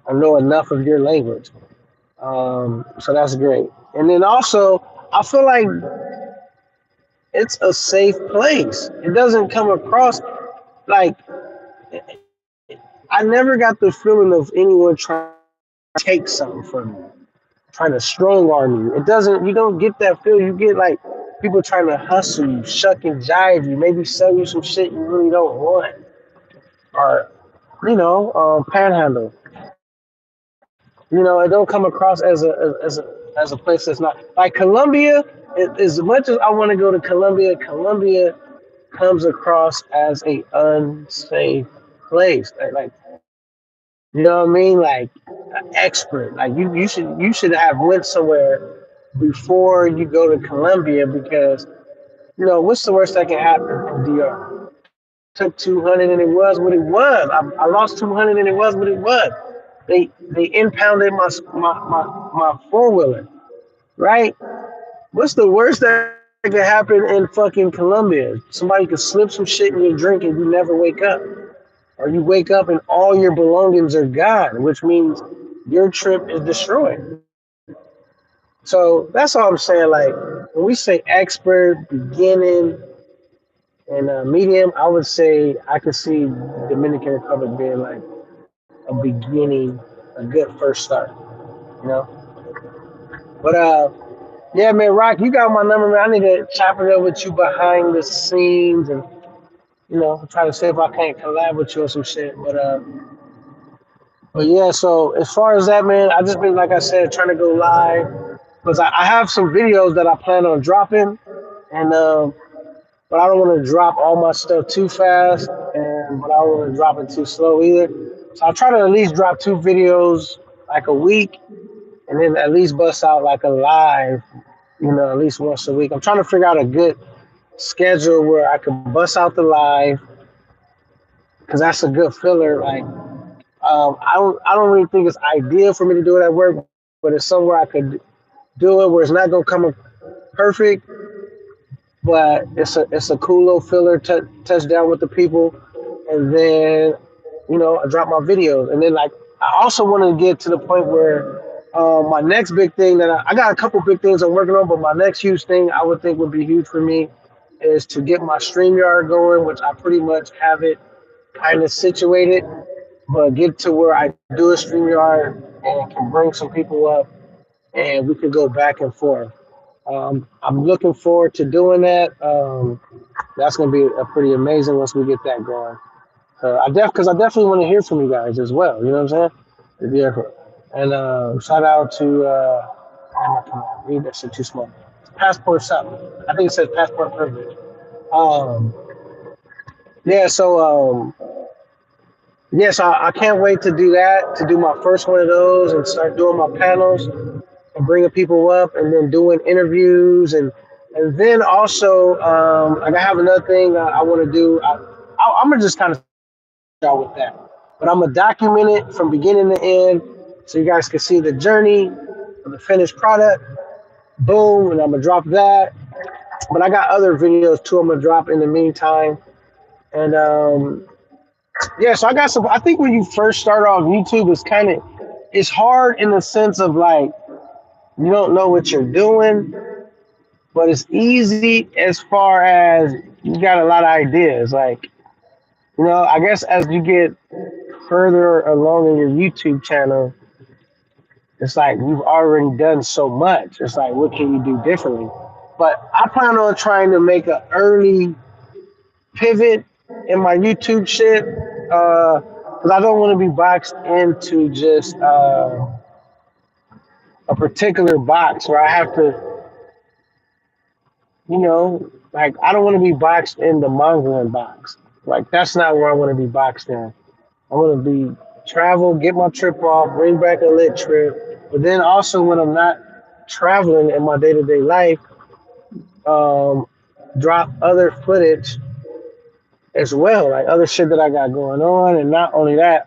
or know enough of your language. So that's great. And then also, I feel like it's a safe place. It doesn't come across like I never got the feeling of anyone trying to take something from you, trying to strong arm you. It doesn't. You don't get that feel. You get like people trying to hustle you, shuck and jive you, maybe sell you some shit you really don't want, or panhandle. It don't come across as a place that's not like Colombia. As much as I want to go to Colombia, Colombia comes across as a unsafe place. Like you know what I mean? Like an expert. Like you should have went somewhere before you go to Colombia because what's the worst that can happen from DR? Took 200 and it was what it was. I lost 200 and it was what it was. They impounded my four wheeler, right? What's the worst that could happen in fucking Colombia? Somebody could slip some shit in your drink and you never wake up. Or you wake up and all your belongings are gone, which means your trip is destroyed. So that's all I'm saying. Like when we say expert, beginning, and medium, I would say I could see Dominican Republic being like a beginning, a good first start. You know, but yeah, man, Rock, you got my number, man. I need to chop it up with you behind the scenes and try to see if I can't collab with you or some shit. But yeah, so as far as that, man, I just been like I said, trying to go live because I have some videos that I plan on dropping, and but I don't want to drop all my stuff too fast, and but I don't want to drop it too slow either. So I try to at least drop 2 videos like a week, and then at least bust out like a live, at least once a week. I'm trying to figure out a good schedule where I can bust out the live because that's a good filler. Like I don't really think it's ideal for me to do it at work, but it's somewhere I could do it where it's not gonna come perfect, but it's a cool little filler touchdown with the people, and then I drop my videos, and then like I also want to get to the point where My next big thing that I got a couple big things I'm working on, but my next huge thing I would think would be huge for me is to get my StreamYard going, which I pretty much have it kind of situated, but get to where I do a StreamYard and can bring some people up and we could go back and forth. I'm looking forward to doing that. That's going to be a pretty amazing once we get that going. Because I definitely want to hear from you guys as well. You know what I'm saying? Yeah. And shout out to come on, read that shit too small. Passport something. I think it says passport privilege. Um, yeah. I can't wait to do that. To do my first one of those and start doing my panels and bringing people up and then doing interviews and then also like I have another thing I want to do. I'm gonna just kind of out with that. But I'm gonna document it from beginning to end, so you guys can see the journey of the finished product. Boom, and I'm gonna drop that. But I got other videos too. I'm gonna drop in the meantime, and yeah. So I got some. I think when you first start off YouTube, it's hard in the sense of like you don't know what you're doing, but it's easy as far as you got a lot of ideas. Like I guess as you get further along in your YouTube channel, it's like you've already done so much. It's like, what can you do differently? But I plan on trying to make an early pivot in my YouTube shit because I don't want to be boxed into just a particular box where I have to, like I don't want to be boxed in the mangling box. Like that's not where I want to be boxed in. I want to be travel, get my trip off, bring back a lit trip. But then also when I'm not traveling in my day to day life, um, drop other footage as well, like other shit that I got going on. And not only that,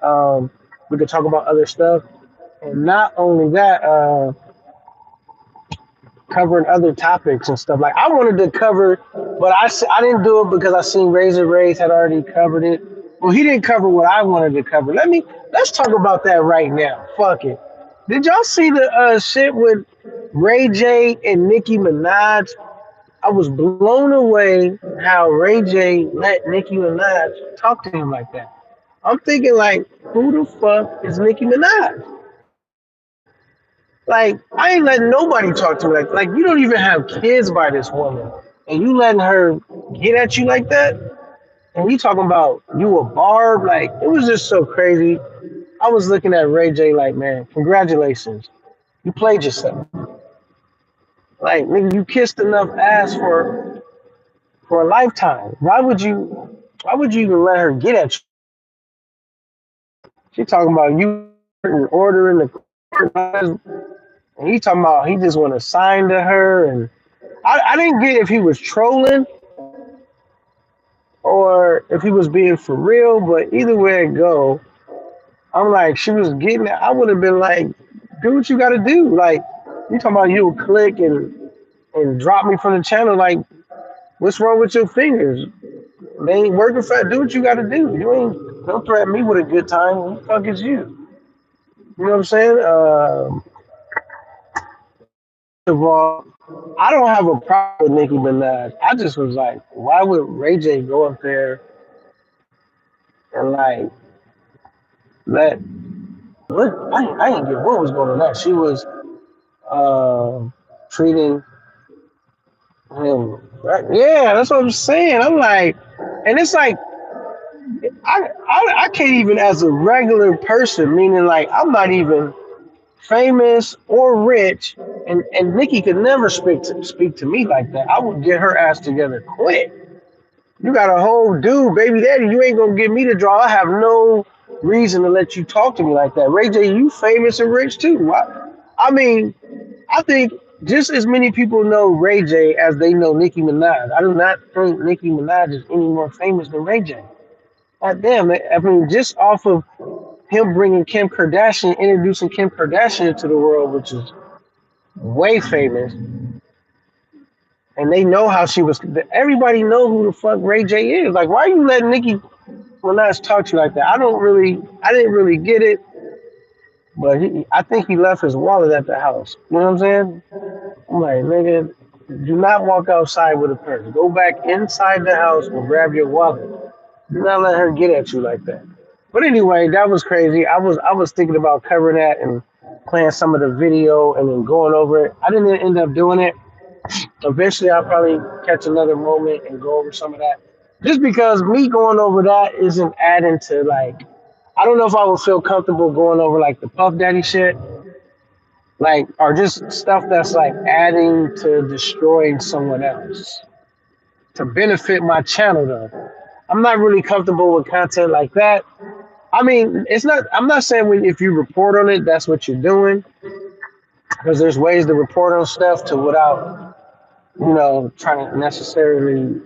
we could talk about other stuff. And not only that, covering other topics and stuff. Like I wanted to cover, but I didn't do it because I seen Razor Rays had already covered it. Well, he didn't cover what I wanted to cover. Let's talk about that right now. Fuck it. Did y'all see the shit with Ray J and Nicki Minaj? I was blown away how Ray J let Nicki Minaj talk to him like that. I'm thinking like, who the fuck is Nicki Minaj? Like, I ain't letting nobody talk to me like you don't even have kids by this woman, and you letting her get at you like that, and you talking about you a barb, like it was just so crazy. I was looking at Ray J like, man, congratulations, you played yourself. Like, nigga, you kissed enough ass for a lifetime. Why would you even let her get at you? She talking about you ordering the court. And he talking about he just want to sign to her, and I didn't get if he was trolling or if he was being for real, but either way it go, I'm like, she was getting it. I would have been like, do what you got to do. Like, you talking about you'll click and drop me from the channel. Like, what's wrong with your fingers? They ain't working for it. Do what you got to do. Don't threaten me with a good time. Who the fuck is you? You know what I'm saying? Of all, I don't have a problem with Nicki Minaj. I just was like, why would Ray J go up there and like let what I didn't get what was going on there. She was treating him right. Yeah, that's what I'm saying. I'm like, and it's like I can't even as a regular person, meaning like I'm not even famous or rich, and Nikki could never speak to me like that. I would get her ass together quick. You got a whole dude, baby daddy. You ain't gonna get me to draw. I have no reason to let you talk to me like that. Ray J, you famous and rich too. I mean, I think just as many people know Ray J as they know Nicki Minaj. I do not think Nicki Minaj is any more famous than Ray J. God damn it. I mean, just off of him bringing Kim Kardashian, introducing Kim Kardashian into the world, which is way famous, and they know how she was. Everybody know who the fuck Ray J is. Like, why are you letting Nicki Minaj talk to you like that? I didn't really get it. But I think he left his wallet at the house. You know what I'm saying? I'm like, nigga, do not walk outside with a purse. Go back inside the house and grab your wallet. Do not let her get at you like that. But anyway, that was crazy. I was thinking about covering that and playing some of the video and then going over it. I didn't end up doing it. Eventually, I'll probably catch another moment and go over some of that. Just because me going over that isn't adding to like, I don't know if I would feel comfortable going over like the Puff Daddy shit, like, or just stuff that's like adding to destroying someone else to benefit my channel though. I'm not really comfortable with content like that. I mean, it's not. I'm not saying if you report on it, that's what you're doing, because there's ways to report on stuff to without, trying to necessarily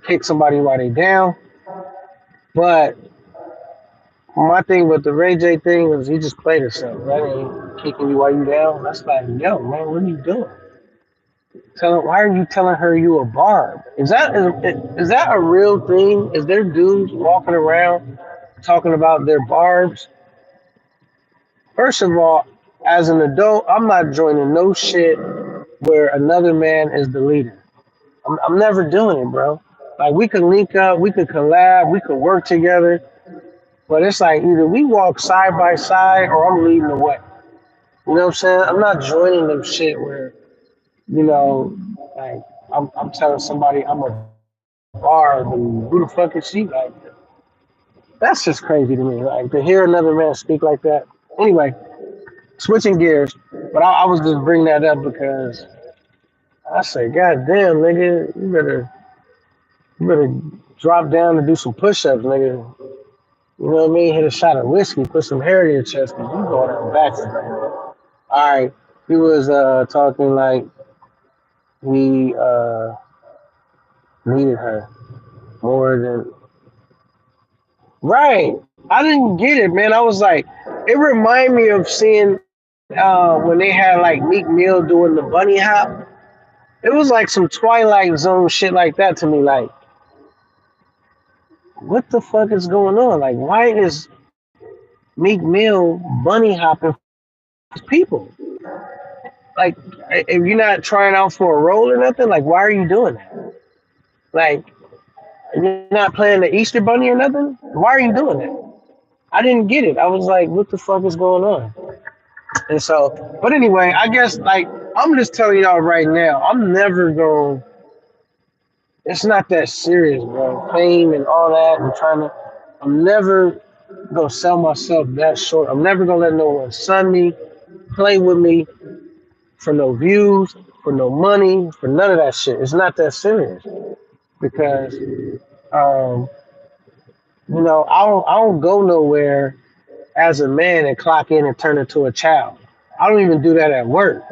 kick somebody while they down. But my thing with the Ray J thing was he just played himself. That ain't kicking you while you down. That's like, yo, man, what are you doing? Why are you telling her you a barb? Is that a real thing? Is there dudes walking around talking about their barbs? First of all, as an adult, I'm not joining no shit where another man is the leader. I'm never doing it, bro. Like we could link up, we could collab, we could work together, but it's like either we walk side by side or I'm leading the way. You know what I'm saying? I'm not joining them shit where, you know, like I'm telling somebody I'm a barb and who the fuck is she? Like that's just crazy to me. Like to hear another man speak like that. Anyway, switching gears, but I was just bringing that up because I say, God damn, nigga, you better drop down and do some push-ups, nigga. You know what I mean? Hit a shot of whiskey, put some hair in your chest, because you going out backwards right now. All right, he was talking like he needed her more than right. I didn't get it, man. I was like, it reminded me of seeing when they had like Meek Mill doing the bunny hop. It was like some Twilight Zone shit like that to me. Like, what the fuck is going on? Like, why is Meek Mill bunny hopping for people? Like, if you're not trying out for a role or nothing, like, why are you doing that? Like, you're not playing the Easter Bunny or nothing? Why are you doing that? I didn't get it. I was like, what the fuck is going on? And so, but anyway, I guess, like, I'm just telling y'all right now, I'm never going, it's not that serious, bro. Fame and all that, and I'm never gonna sell myself that short. I'm never gonna let no one sun me, play with me for no views, for no money, for none of that shit. It's not that serious because, um, I don't go nowhere as a man and clock in and turn into a child. I don't even do that at work.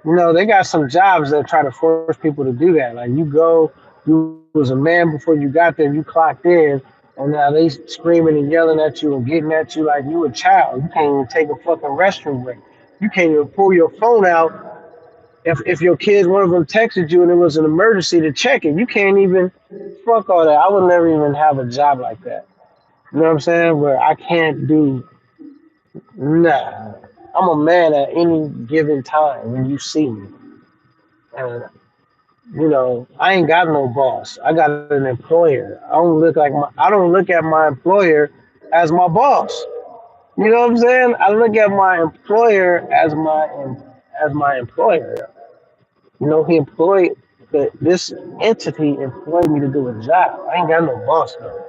They got some jobs that try to force people to do that. Like you was a man before you got there, you clocked in, and now they screaming and yelling at you and getting at you like you a child. You can't even take a fucking restroom break. You can't even pull your phone out if your kids, one of them texted you and it was an emergency to check it. You can't even fuck all that. I would never even have a job like that. You know what I'm saying? Where I can't do nah. I'm a man at any given time when you see me. And I ain't got no boss. I got an employer. I don't look at my employer as my boss. You know what I'm saying? I look at my employer as my employer. He employed this entity employed me to do a job. I ain't got no boss though.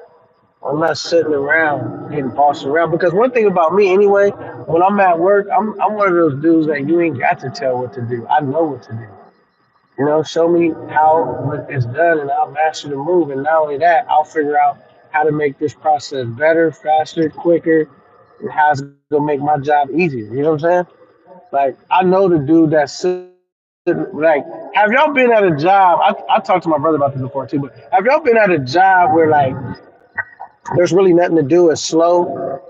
I'm not sitting around getting bossed around because one thing about me anyway, when I'm at work, I'm one of those dudes that you ain't got to tell what to do. I know what to do. Show me how it's done and I'll master the move. And not only that, I'll figure out how to make this process better, faster, quicker, and how it's gonna make my job easier. You know what I'm saying? Like I know the dude that's sitting like have y'all been at a job? I talked to my brother about this before too, but have y'all been at a job where like there's really nothing to do, it's slow,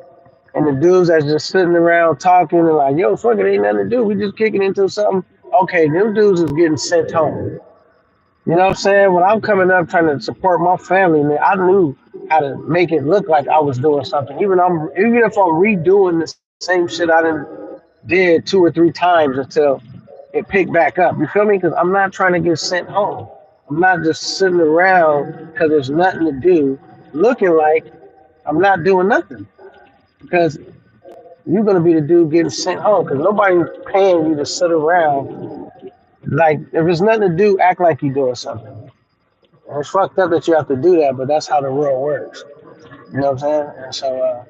and the dudes that's just sitting around talking and like, yo, fuck it, ain't nothing to do. We just kicking into something. Okay, them dudes is getting sent home. You know what I'm saying? When I'm coming up trying to support my family, man, I knew how to make it look like I was doing something. Even if I'm redoing the same shit I done did 2 or 3 times until it picked back up. You feel me? Because I'm not trying to get sent home. I'm not just sitting around because there's nothing to do, looking like I'm not doing nothing. Because you're gonna be the dude getting sent home. Because nobody's paying you to sit around. Like if there's nothing to do, act like you're doing something. And it's fucked up that you have to do that, but that's how the world works. You know what I'm saying? And so,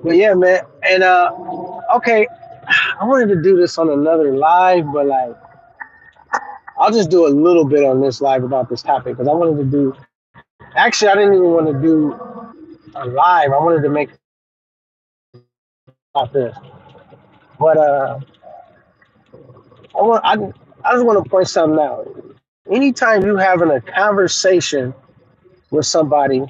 but yeah, man. And okay, I wanted to do this on another live, but like I'll just do a little bit on this live about this topic because I wanted to do. Actually, I didn't even want to do a live. I wanted to make about this, but I just want to point something out. Anytime you having a conversation with somebody,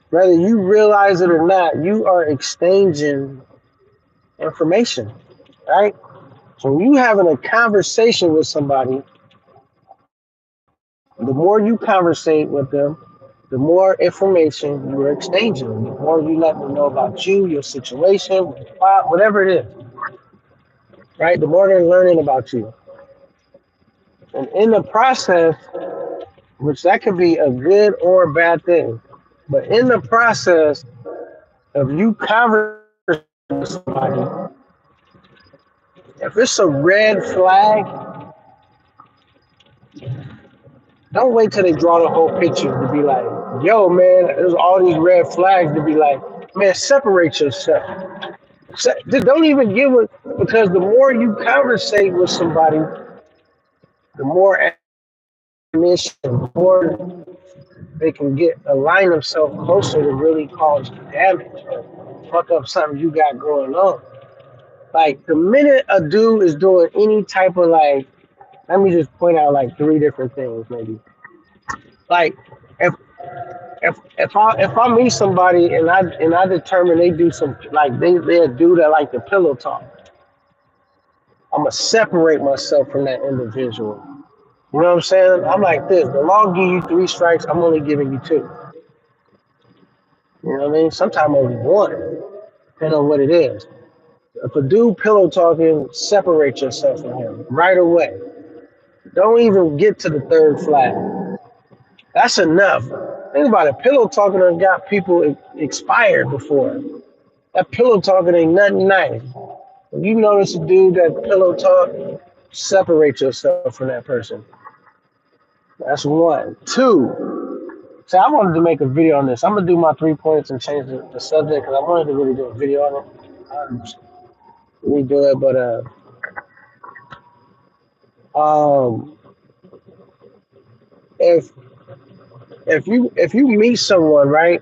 whether you realize it or not, you are exchanging information, right? So when you having a conversation with somebody, the more you conversate with them, the more information you're exchanging. The more you let them know about you, your situation, whatever it is, right? The more they're learning about you. And in the process, which that could be a good or a bad thing, but in the process of you conversing with somebody, if it's a red flag, don't wait till they draw the whole picture to be like, yo, man, there's all these red flags to be like, man, separate yourself. Don't even give it, because the more you conversate with somebody, the more ammunition, the more they can get align themselves closer to really cause damage or fuck up something you got going on. Like the minute a dude is doing any type of like, let me just point out like 3 different things maybe. Like if if I meet somebody and I determine they do some like they do that like the pillow talk, I'm gonna separate myself from that individual. You know what I'm saying? I'm like this. The law give you 3 strikes. I'm only giving you 2. You know what I mean? Sometimes only 1, depending on what it is. If a dude pillow talking, separate yourself from him right away. Don't even get to the 3rd flag. That's enough. Think about it. Pillow talking has got people expired before. That pillow talking ain't nothing nice. When you notice a dude that pillow talk, separate yourself from that person. That's 1. 2. So I wanted to make a video on this. I'm gonna do my 3 points and change the subject because I wanted to really do a video on it. Redo it, but um, if if you meet someone, right,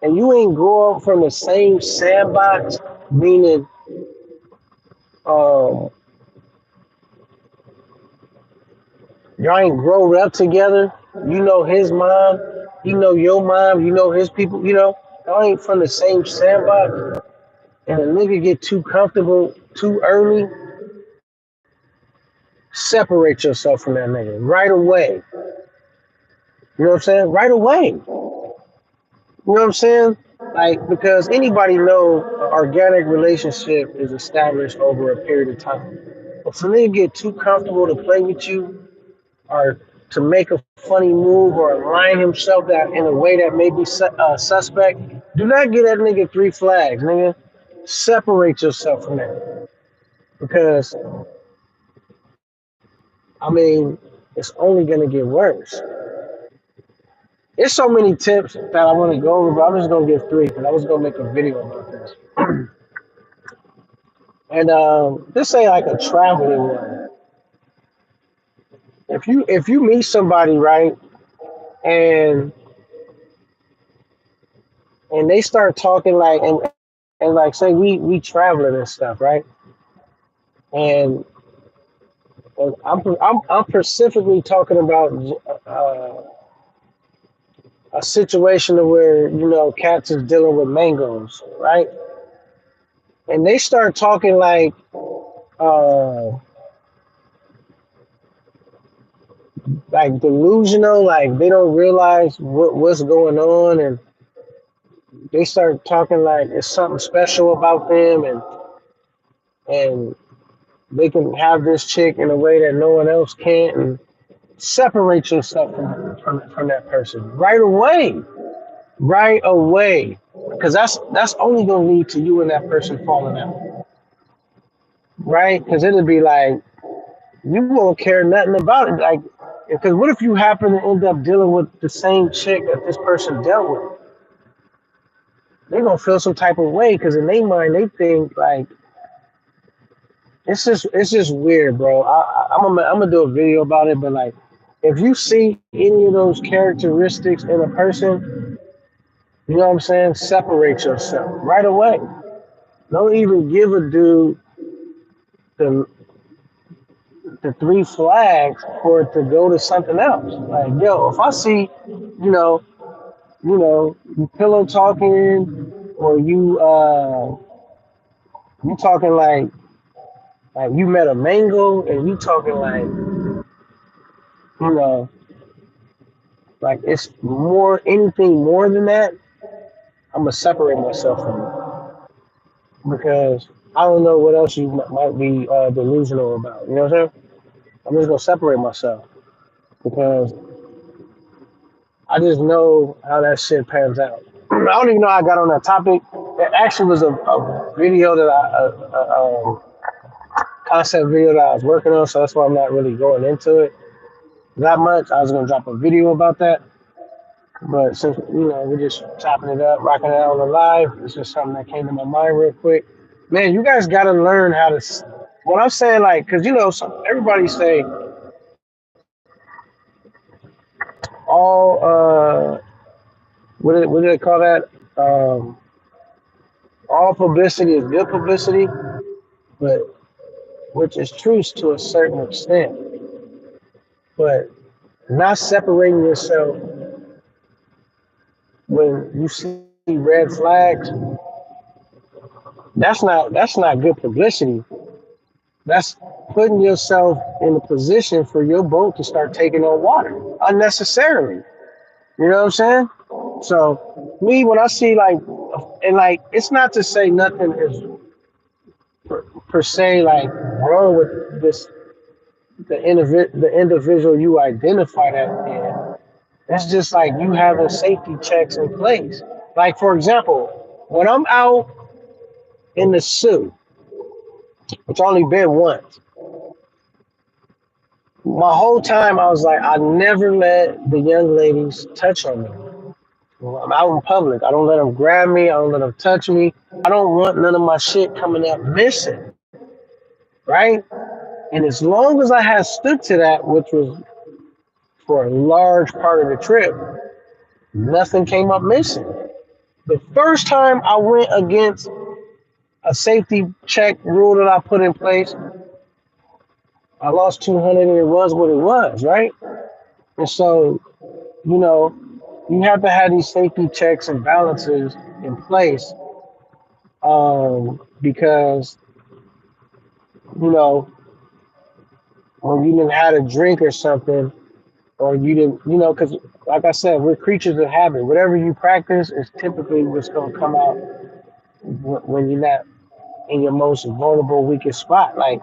and you ain't grow up from the same sandbox, meaning um y'all ain't grown up together. You know his mom, you know your mom, you know his people. Y'all ain't from the same sandbox, and a nigga get too comfortable too early. Separate yourself from that nigga right away. You know what I'm saying? Right away. You know what I'm saying? Like because anybody know an organic relationship is established over a period of time. If a nigga get too comfortable to play with you or to make a funny move or align himself that in a way that may be suspect, do not give that nigga 3 flags, nigga. Separate yourself from that because I mean it's only gonna get worse. There's so many tips that I want to go over, but I'm just gonna give 3 because I was gonna make a video about this. And this ain't like a traveling one. If you meet somebody right and they start talking like and like say we traveling and stuff right and I'm specifically talking about a situation where cats is dealing with mangoes right and they start talking uh like delusional, like they don't realize what's going on, and they start talking like it's something special about them, and they can have this chick in a way that no one else can, and separate yourself from that person right away, right away, because that's only gonna lead to you and that person falling out, right? Because it'll be like you won't care nothing about it, like because what if you happen to end up dealing with the same chick that this person dealt with? They're gonna feel some type of way because in their mind they think like it's just weird, bro. I'm gonna do a video about it, but like if you see any of those characteristics in a person, you know what I'm saying, separate yourself right away. Don't even give a dude the the three flags for it to go to something else. Like, yo, if I see, you know, you pillow talking or you talking like you met a mango and you talking like, you know, like it's more anything more than that, I'm gonna separate myself from it because I don't know what else you might be delusional about. You know what I'm saying? I'm just gonna separate myself because I just know how that shit pans out. I don't even know how I got on that topic. It actually was a video that concept video that I was working on, so that's why I'm not really going into it that much. I was gonna drop a video about that, but since we're just chopping it up, rocking it out on the live, it's just something that came to my mind real quick. Man, you guys gotta learn how to. What I'm saying, like, cause everybody say all what do they call that? Um, all publicity is good publicity, but which is true to a certain extent. But not separating yourself when you see red flags, that's not good publicity. That's putting yourself in a position for your boat to start taking on water unnecessarily. You know what I'm saying? So me, when I see like, and like, it's not to say nothing is per se like wrong with this the individual you identify that in. It's just like you having safety checks in place. Like for example, when I'm out in the suit, which I only been once, my whole time I was like, I never let the young ladies touch on me. When I'm out in public. I don't let them grab me. I don't let them touch me. I don't want none of my shit coming up missing, right? And as long as I had stood to that, which was for a large part of the trip, nothing came up missing. The first time I went against a safety check rule that I put in place, I lost 200 and it was what it was, right? And so, you know, you have to have these safety checks and balances in place because, you know, when you didn't had a drink or something, or you didn't, because like I said, we're creatures of habit. Whatever you practice is typically what's going to come out when you're not in your most vulnerable, weakest spot. Like,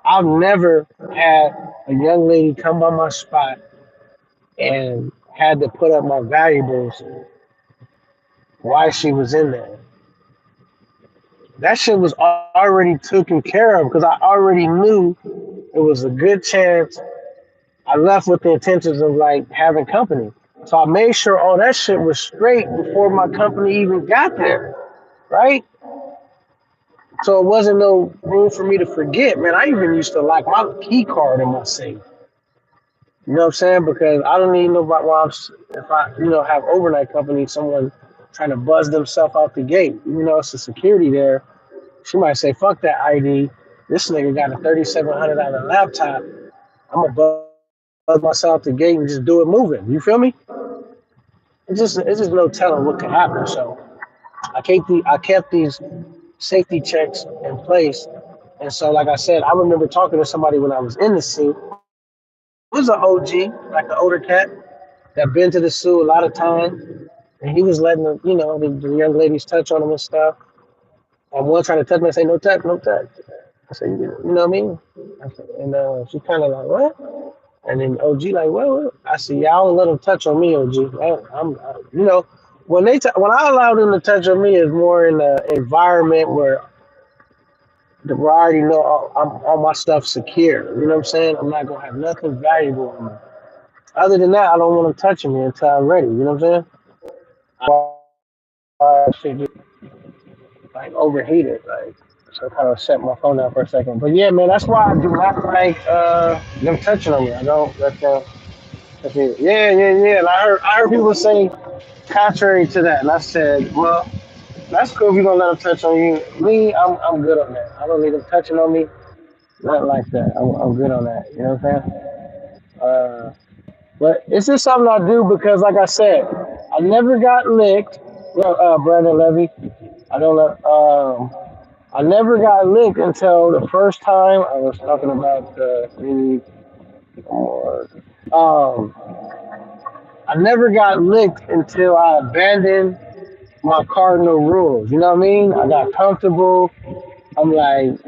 I've never had a young lady come by my spot and had to put up my valuables while she was in there. That shit was already taken care of because I already knew it was a good chance I left with the intentions of like having company. So I made sure all that shit was straight before my company even got there, right? So it wasn't no room for me to forget, man. I even used to lock my key card in my safe. You know what I'm saying? Because I don't even know about why if I, have overnight company, someone trying to buzz themselves out the gate. It's a security there. She might say, fuck that ID. This nigga got a $3,700 laptop. I'm going to buzz myself out the gate and just do it moving. You feel me? It's just no telling what could happen. So I kept these safety checks in place. And so, like I said, I remember talking to somebody when I was in the suit. It was an OG, like an older cat that been to the zoo a lot of times. And he was letting the young ladies touch on him and stuff. And one trying to touch me, I say, no touch, no touch. I said, you know what I mean? I said, and she kind of like, what? And then OG like, what? I said, yeah, I don't let them touch on me, OG. When when I allow them to touch on me, is more in an environment where I already know all my stuff secure. You know what I'm saying? I'm not gonna have nothing valuable on me. Other than that, I don't want them touching me until I'm ready. You know what I'm saying? I should get like overheated, like so. I kind of shut my phone down for a second. But yeah, man, that's why I do not like them touching on me. I don't let them. Yeah, yeah, yeah. And I heard people say contrary to that, and I said, well, that's cool if you're gonna let them touch on you. Me, I'm good on that. I don't need them touching on me. Not like that. I'm good on that. You know what I'm saying? But it's just something I do because, like I said, I never got licked. Brandon Levy. I don't let. I never got licked until the first time I was talking about the. Um, I never got licked until I abandoned my cardinal rules. You know what I mean? I got comfortable. I'm like,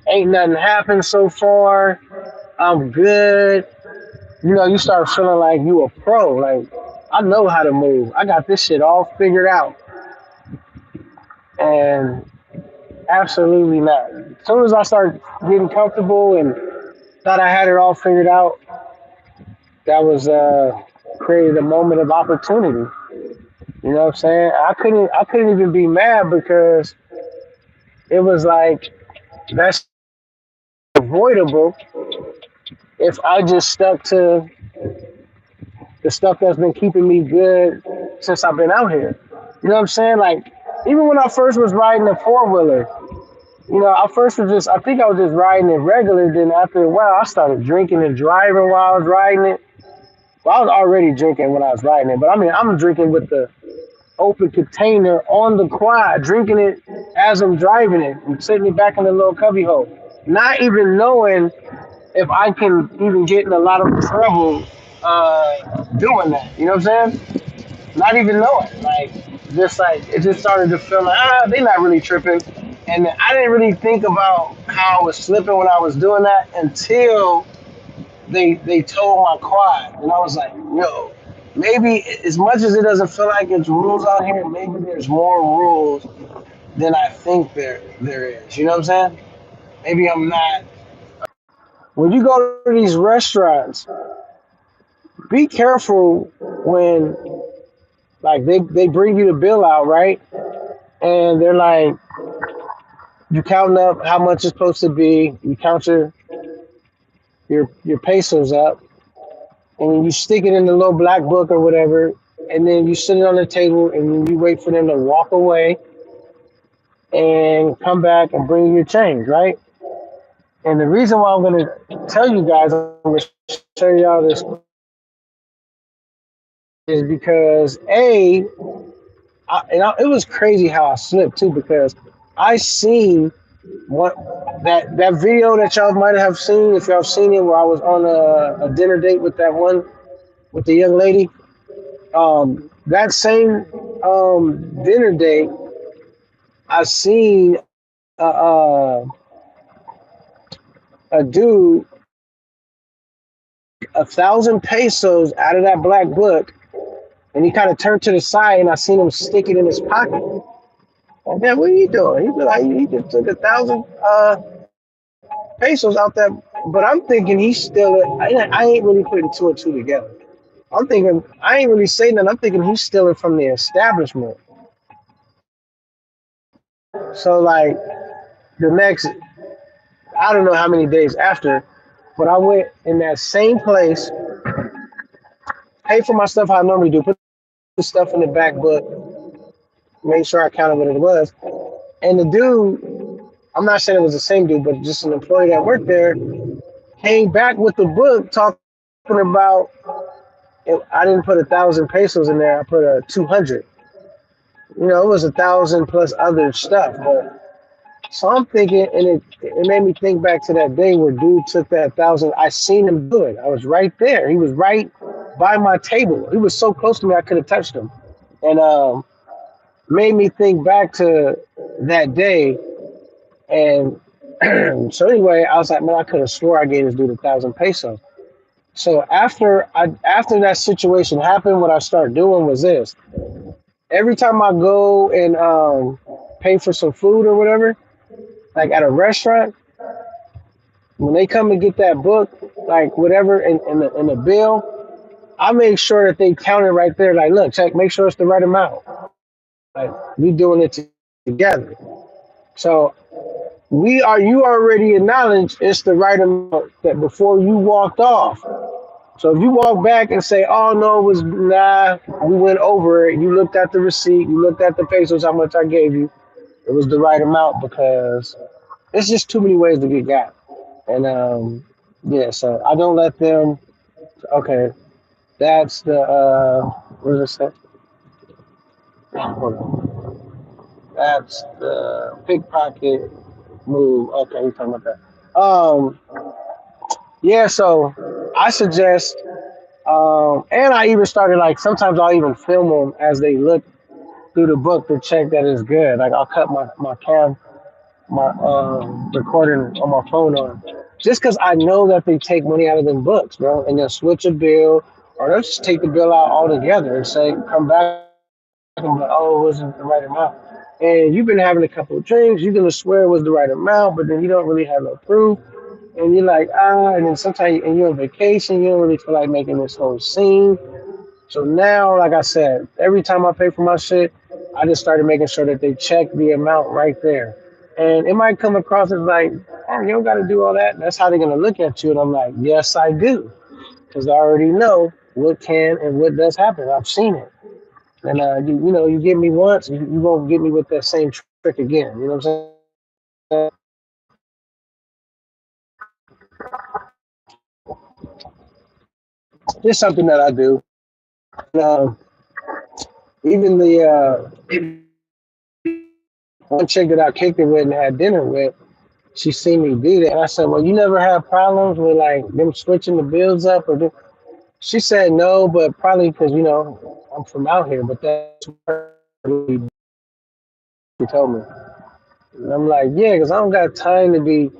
ain't nothing happened so far. I'm good. You start feeling like you a pro. Like, I know how to move. I got this shit all figured out. And absolutely not. As soon as I start getting comfortable and thought I had it all figured out, that was created a moment of opportunity. You know what I'm saying? I couldn't even be mad because it was like that's avoidable if I just stuck to the stuff that's been keeping me good since I've been out here. You know what I'm saying? Like, even when I first was riding a four wheeler, I first was I think I was just riding it regular. Then after a while, I started drinking and driving while I was riding it. Well, I was already drinking when I was riding it, but I mean, I'm drinking with the open container on the quad, drinking it as I'm driving it and sitting it back in the little cubby hole. Not even knowing if I can even get in a lot of trouble doing that. You know what I'm saying? Not even knowing. Like, just like, it just started to feel like, they're not really tripping. And I didn't really think about how I was slipping when I was doing that until they told my quad. And I was like, yo, maybe as much as it doesn't feel like it's rules out here, maybe there's more rules than I think there is. You know what I'm saying? Maybe I'm not. When you go to these restaurants, be careful when like they bring you the bill out, right? And they're like, you counting up how much it's supposed to be, you count your pesos up, and then you stick it in the little black book or whatever, and then you sit it on the table and then you wait for them to walk away and come back and bring you your change, right? And the reason why I'm gonna tell you guys, I'm gonna show y'all this is because it was crazy how I slipped too because I seen what that video that y'all might have seen if y'all seen it where I was on a dinner date with that one with the young lady. That same dinner date, I seen a dude take 1,000 pesos out of that black book, and he kind of turned to the side, and I seen him stick it in his pocket. Like, man, what are you doing? He be like, he just took 1,000 pesos out that. But I'm thinking he's still. I ain't really putting two and two together. I'm thinking I ain't really saying that. I'm thinking he's stealing from the establishment. So like the next, I don't know how many days after, but I went in that same place, paid for my stuff how I normally do, put the stuff in the back book, made sure I counted what it was, and the dude, I'm not saying it was the same dude, but just an employee that worked there, came back with the book talking about. I didn't put 1,000 pesos in there. I put 200. It was 1,000 plus other stuff. But so I'm thinking, and it made me think back to that day where dude took that 1,000. I seen him do it. I was right there. He was right by my table. He was so close to me I could have touched him, and made me think back to that day. And so anyway, I was like, man, I could have swore I gave this dude 1,000 pesos. So after that situation happened, what I started doing was this: every time I go and pay for some food or whatever, like at a restaurant, when they come and get that book, like whatever in the bill, I make sure that they count it right there. Like, look, check, make sure it's the right amount. Like we doing it together. So you already acknowledge it's the right amount that before you walked off. So if you walk back and say, "Oh no, it was nah, we went over it," you looked at the receipt, you looked at the pesos, how much I gave you, it was the right amount because it's just too many ways to get got. And yeah, so I don't let them. Okay, that's the what does it say? Hold on. That's the pickpocket move. Okay, you talking about that? Yeah. So I suggest, and I even started like sometimes I'll even film them as they look through the book to check that it's good. Like I'll cut my recording on my phone on, just because I know that they take money out of them books, bro, and they'll switch a bill or they'll just take the bill out altogether and say, come back and be like, oh, it wasn't the right amount. And you've been having a couple of drinks, you're gonna swear it was the right amount, but then you don't really have no proof. And you're like, and then sometimes and you're on vacation, you don't really feel like making this whole scene. So now, like I said, every time I pay for my shit, I just started making sure that they check the amount right there. And it might come across as like, oh, you don't got to do all that. That's how they're going to look at you. And I'm like, yes, I do. Because I already know what can and what does happen. I've seen it. And, you get me once, you won't get me with that same trick again. You know what I'm saying? Just something that I do. Um, even the one chick that I kicked it with and had dinner with, she seen me do that. And I said, well, you never have problems with like them switching the bills up or she said no, but probably because, I'm from out here, but that's what she told me. And I'm like, yeah, because I don't got time to be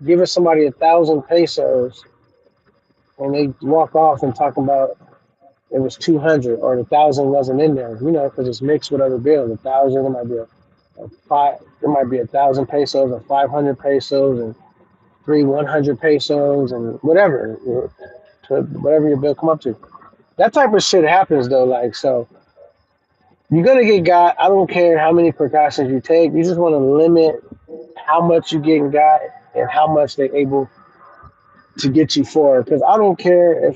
giving somebody 1,000 pesos and they walk off and talk about it was 200 or the 1,000 wasn't in there, because it's mixed with other bills. 1,000, it might be a five, it might be 1,000 pesos or 500 pesos and three 100 pesos and whatever, to whatever your bill come up to. That type of shit happens though. Like, so you're gonna get got. I don't care how many precautions you take. You just want to limit how much you getting got and how much they're able to get you for. Because I don't care if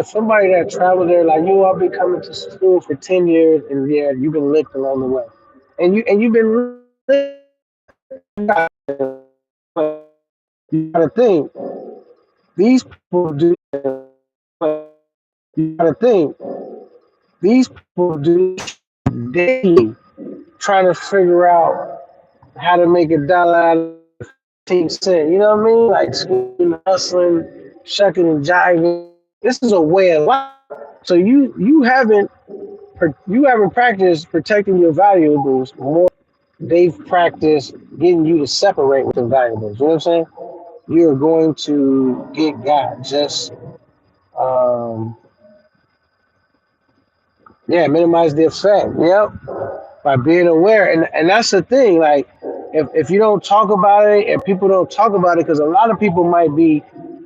somebody that traveled there like you, I've been coming to school for 10 years and yeah, you've been licked along the way, and you've been licked. You gotta think these people do. You gotta think these people do daily, trying to figure out how to make $1 out of 15 cents. You know what I mean? Like schooling, hustling, shucking and jiving. This is a way of life. So you haven't practiced protecting your valuables more. They've practiced getting you to separate with the valuables. You know what I'm saying? You're going to get got. Just um, minimize the effect. Yep, by being aware, and that's the thing. Like, if you don't talk about it, and people don't talk about it, because a lot of people might be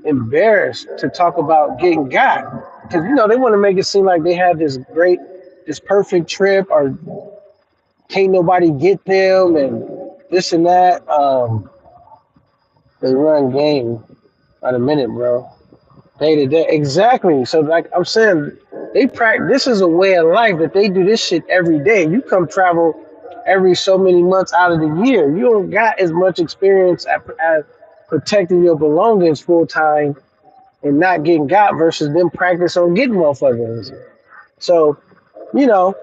embarrassed to talk about getting got, because they want to make it seem like they had this perfect trip, or can't nobody get them, and this and that. They run game by the minute, bro. Day to day, exactly. So, like I'm saying, they practice. This is a way of life that they do this shit every day. You come travel every so many months out of the year. You don't got as much experience at protecting your belongings full time and not getting got versus them practice on getting motherfuckers. So, you know,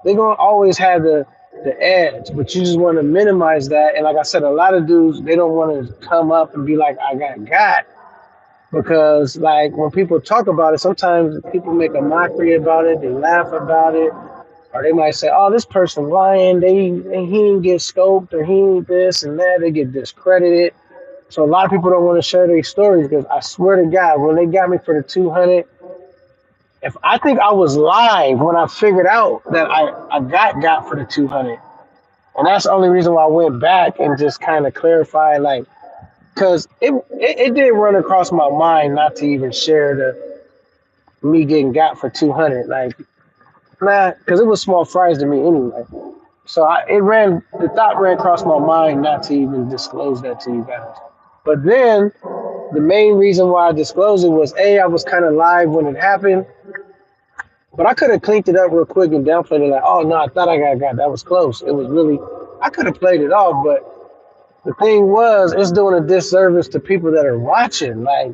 they're gonna always have the edge, but you just want to minimize that. And like I said, a lot of dudes, they don't want to come up and be like, I got. because like when people talk about it, sometimes people make a mockery about it, they laugh about it, or they might say, "Oh, this person lying. He didn't get scoped, or he ain't this and that." They get discredited. So a lot of people don't want to share their stories because I swear to God, when they got me for the 200, if I think I was live when I figured out that I got for the 200, and that's the only reason why I went back and just kind of clarified, like, because it did run across my mind not to even share the me getting got for 200, like, nah, because it was small fries to me anyway. So the thought ran across my mind not to even disclose that to you guys. But then the main reason why I disclosed it was I was kind of live when it happened, but I could have cleaned it up real quick and downplayed it like, oh no, I thought I got that was close. It was really I could have played it off, but the thing was, it's doing a disservice to people that are watching. Like,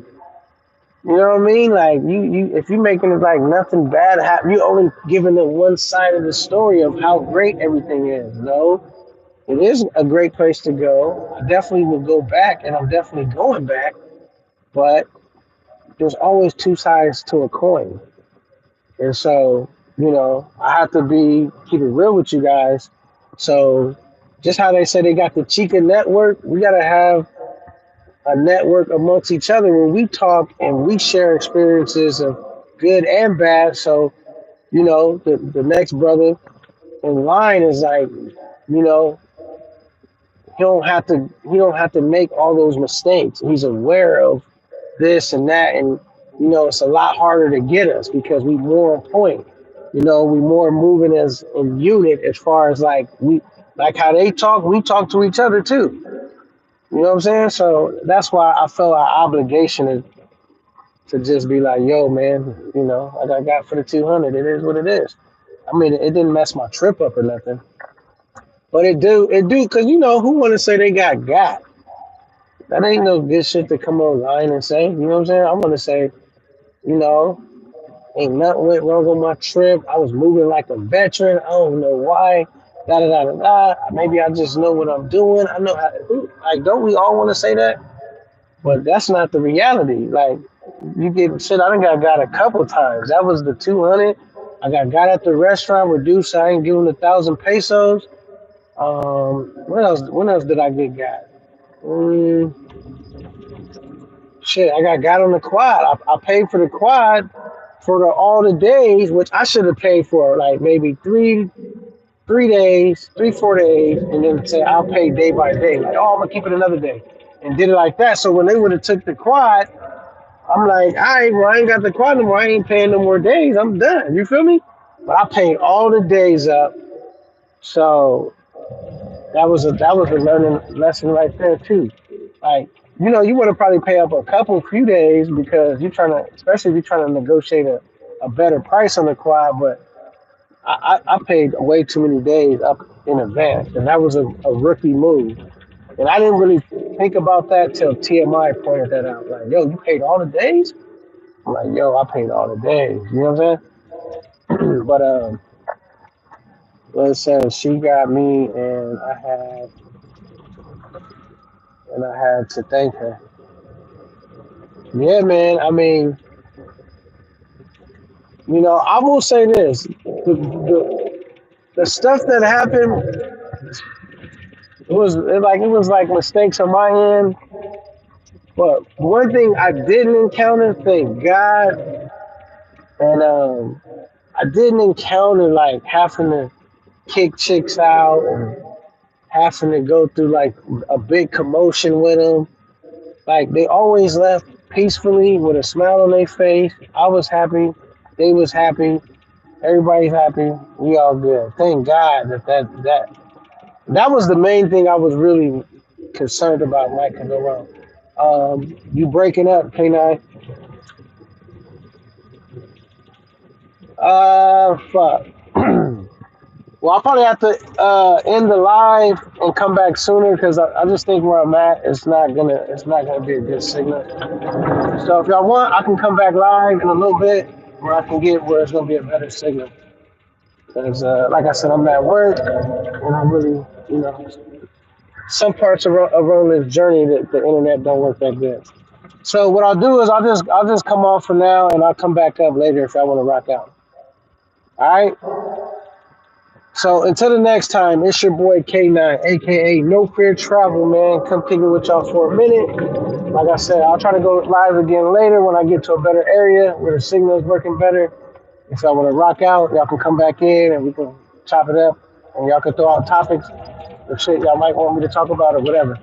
you know what I mean? Like, if you making it like nothing bad happen, you only giving them one side of the story of how great everything is. No, it is a great place to go. I definitely will go back, and I'm definitely going back. But there's always two sides to a coin, and so I have to keep it real with you guys. So, just how they say they got the Chica network, we gotta have a network amongst each other where we talk and we share experiences of good and bad. So, the next brother in line is like, you know, he don't have to make all those mistakes. He's aware of this and that, and it's a lot harder to get us because we more on point. We more moving as a unit as far as like how they talk, we talk to each other too. You know what I'm saying? So that's why I felt our obligation to just be like, yo, man, like I got for the 200. It is what it is. I mean, it didn't mess my trip up or nothing, but it do, cause who want to say they got? That ain't no good shit to come online and say. You know what I'm saying? I want to say, you know, ain't nothing went wrong on my trip. I was moving like a veteran. I don't know why. Da da da da da. Maybe I just know what I'm doing. I know how to do. Like, don't we all want to say that? But that's not the reality. Like, you get shit. I done got a couple times. That was the 200. I got at the restaurant reduced. So I ain't giving 1,000 pesos. What else? When else did I get got? Mm, Shit, I got on the quad. I paid for the quad for all the days, which I should have paid for like maybe 3 days, 4 days, and then say I'll pay day by day. Like, oh, I'm gonna keep it another day, and did it like that. So when they would have took the quad, I'm like, all right, well, I ain't got the quad no more. I ain't paying no more days. I'm done. You feel me? But I paid all the days up. So that was a learning lesson right there too. Like, you want to probably pay up a few days because you're trying to, especially if you're trying to negotiate a better price on the quad. But I paid way too many days up in advance, and that was a rookie move. And I didn't really think about that till TMI pointed that out. Like, yo, you paid all the days? I'm like, yo, I paid all the days. You know what I'm saying? But let's say she got me, and I had to thank her. Yeah, man. I mean, I will say this: the stuff that happened it was like mistakes on my end. But one thing I didn't encounter, thank God, and I didn't encounter like having to kick chicks out and having to go through like a big commotion with them. Like, they always left peacefully with a smile on their face. I was happy, they was happy, everybody's happy. We all good. Thank God that was the main thing I was really concerned about. Might could go wrong. You breaking up, K9? Fuck. Well, I'll probably have to end the live and come back sooner because I just think where I'm at, it's not gonna be a good signal. So if y'all want, I can come back live in a little bit where I can get where it's gonna be a better signal. Because like I said, I'm at work and I'm really, some parts around this journey that the internet don't work that good. So what I'll do is I'll just come off for now and I'll come back up later if I want to rock out. All right. So until the next time, it's your boy K9, aka No Fear Travel, man. Come kick it with y'all for a minute. Like I said, I'll try to go live again later when I get to a better area where the signal is working better. If y'all want to rock out, y'all can come back in and we can chop it up. And y'all can throw out topics or shit y'all might want me to talk about or whatever.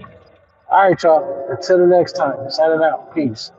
All right, y'all. Until the next time, signing out. Peace.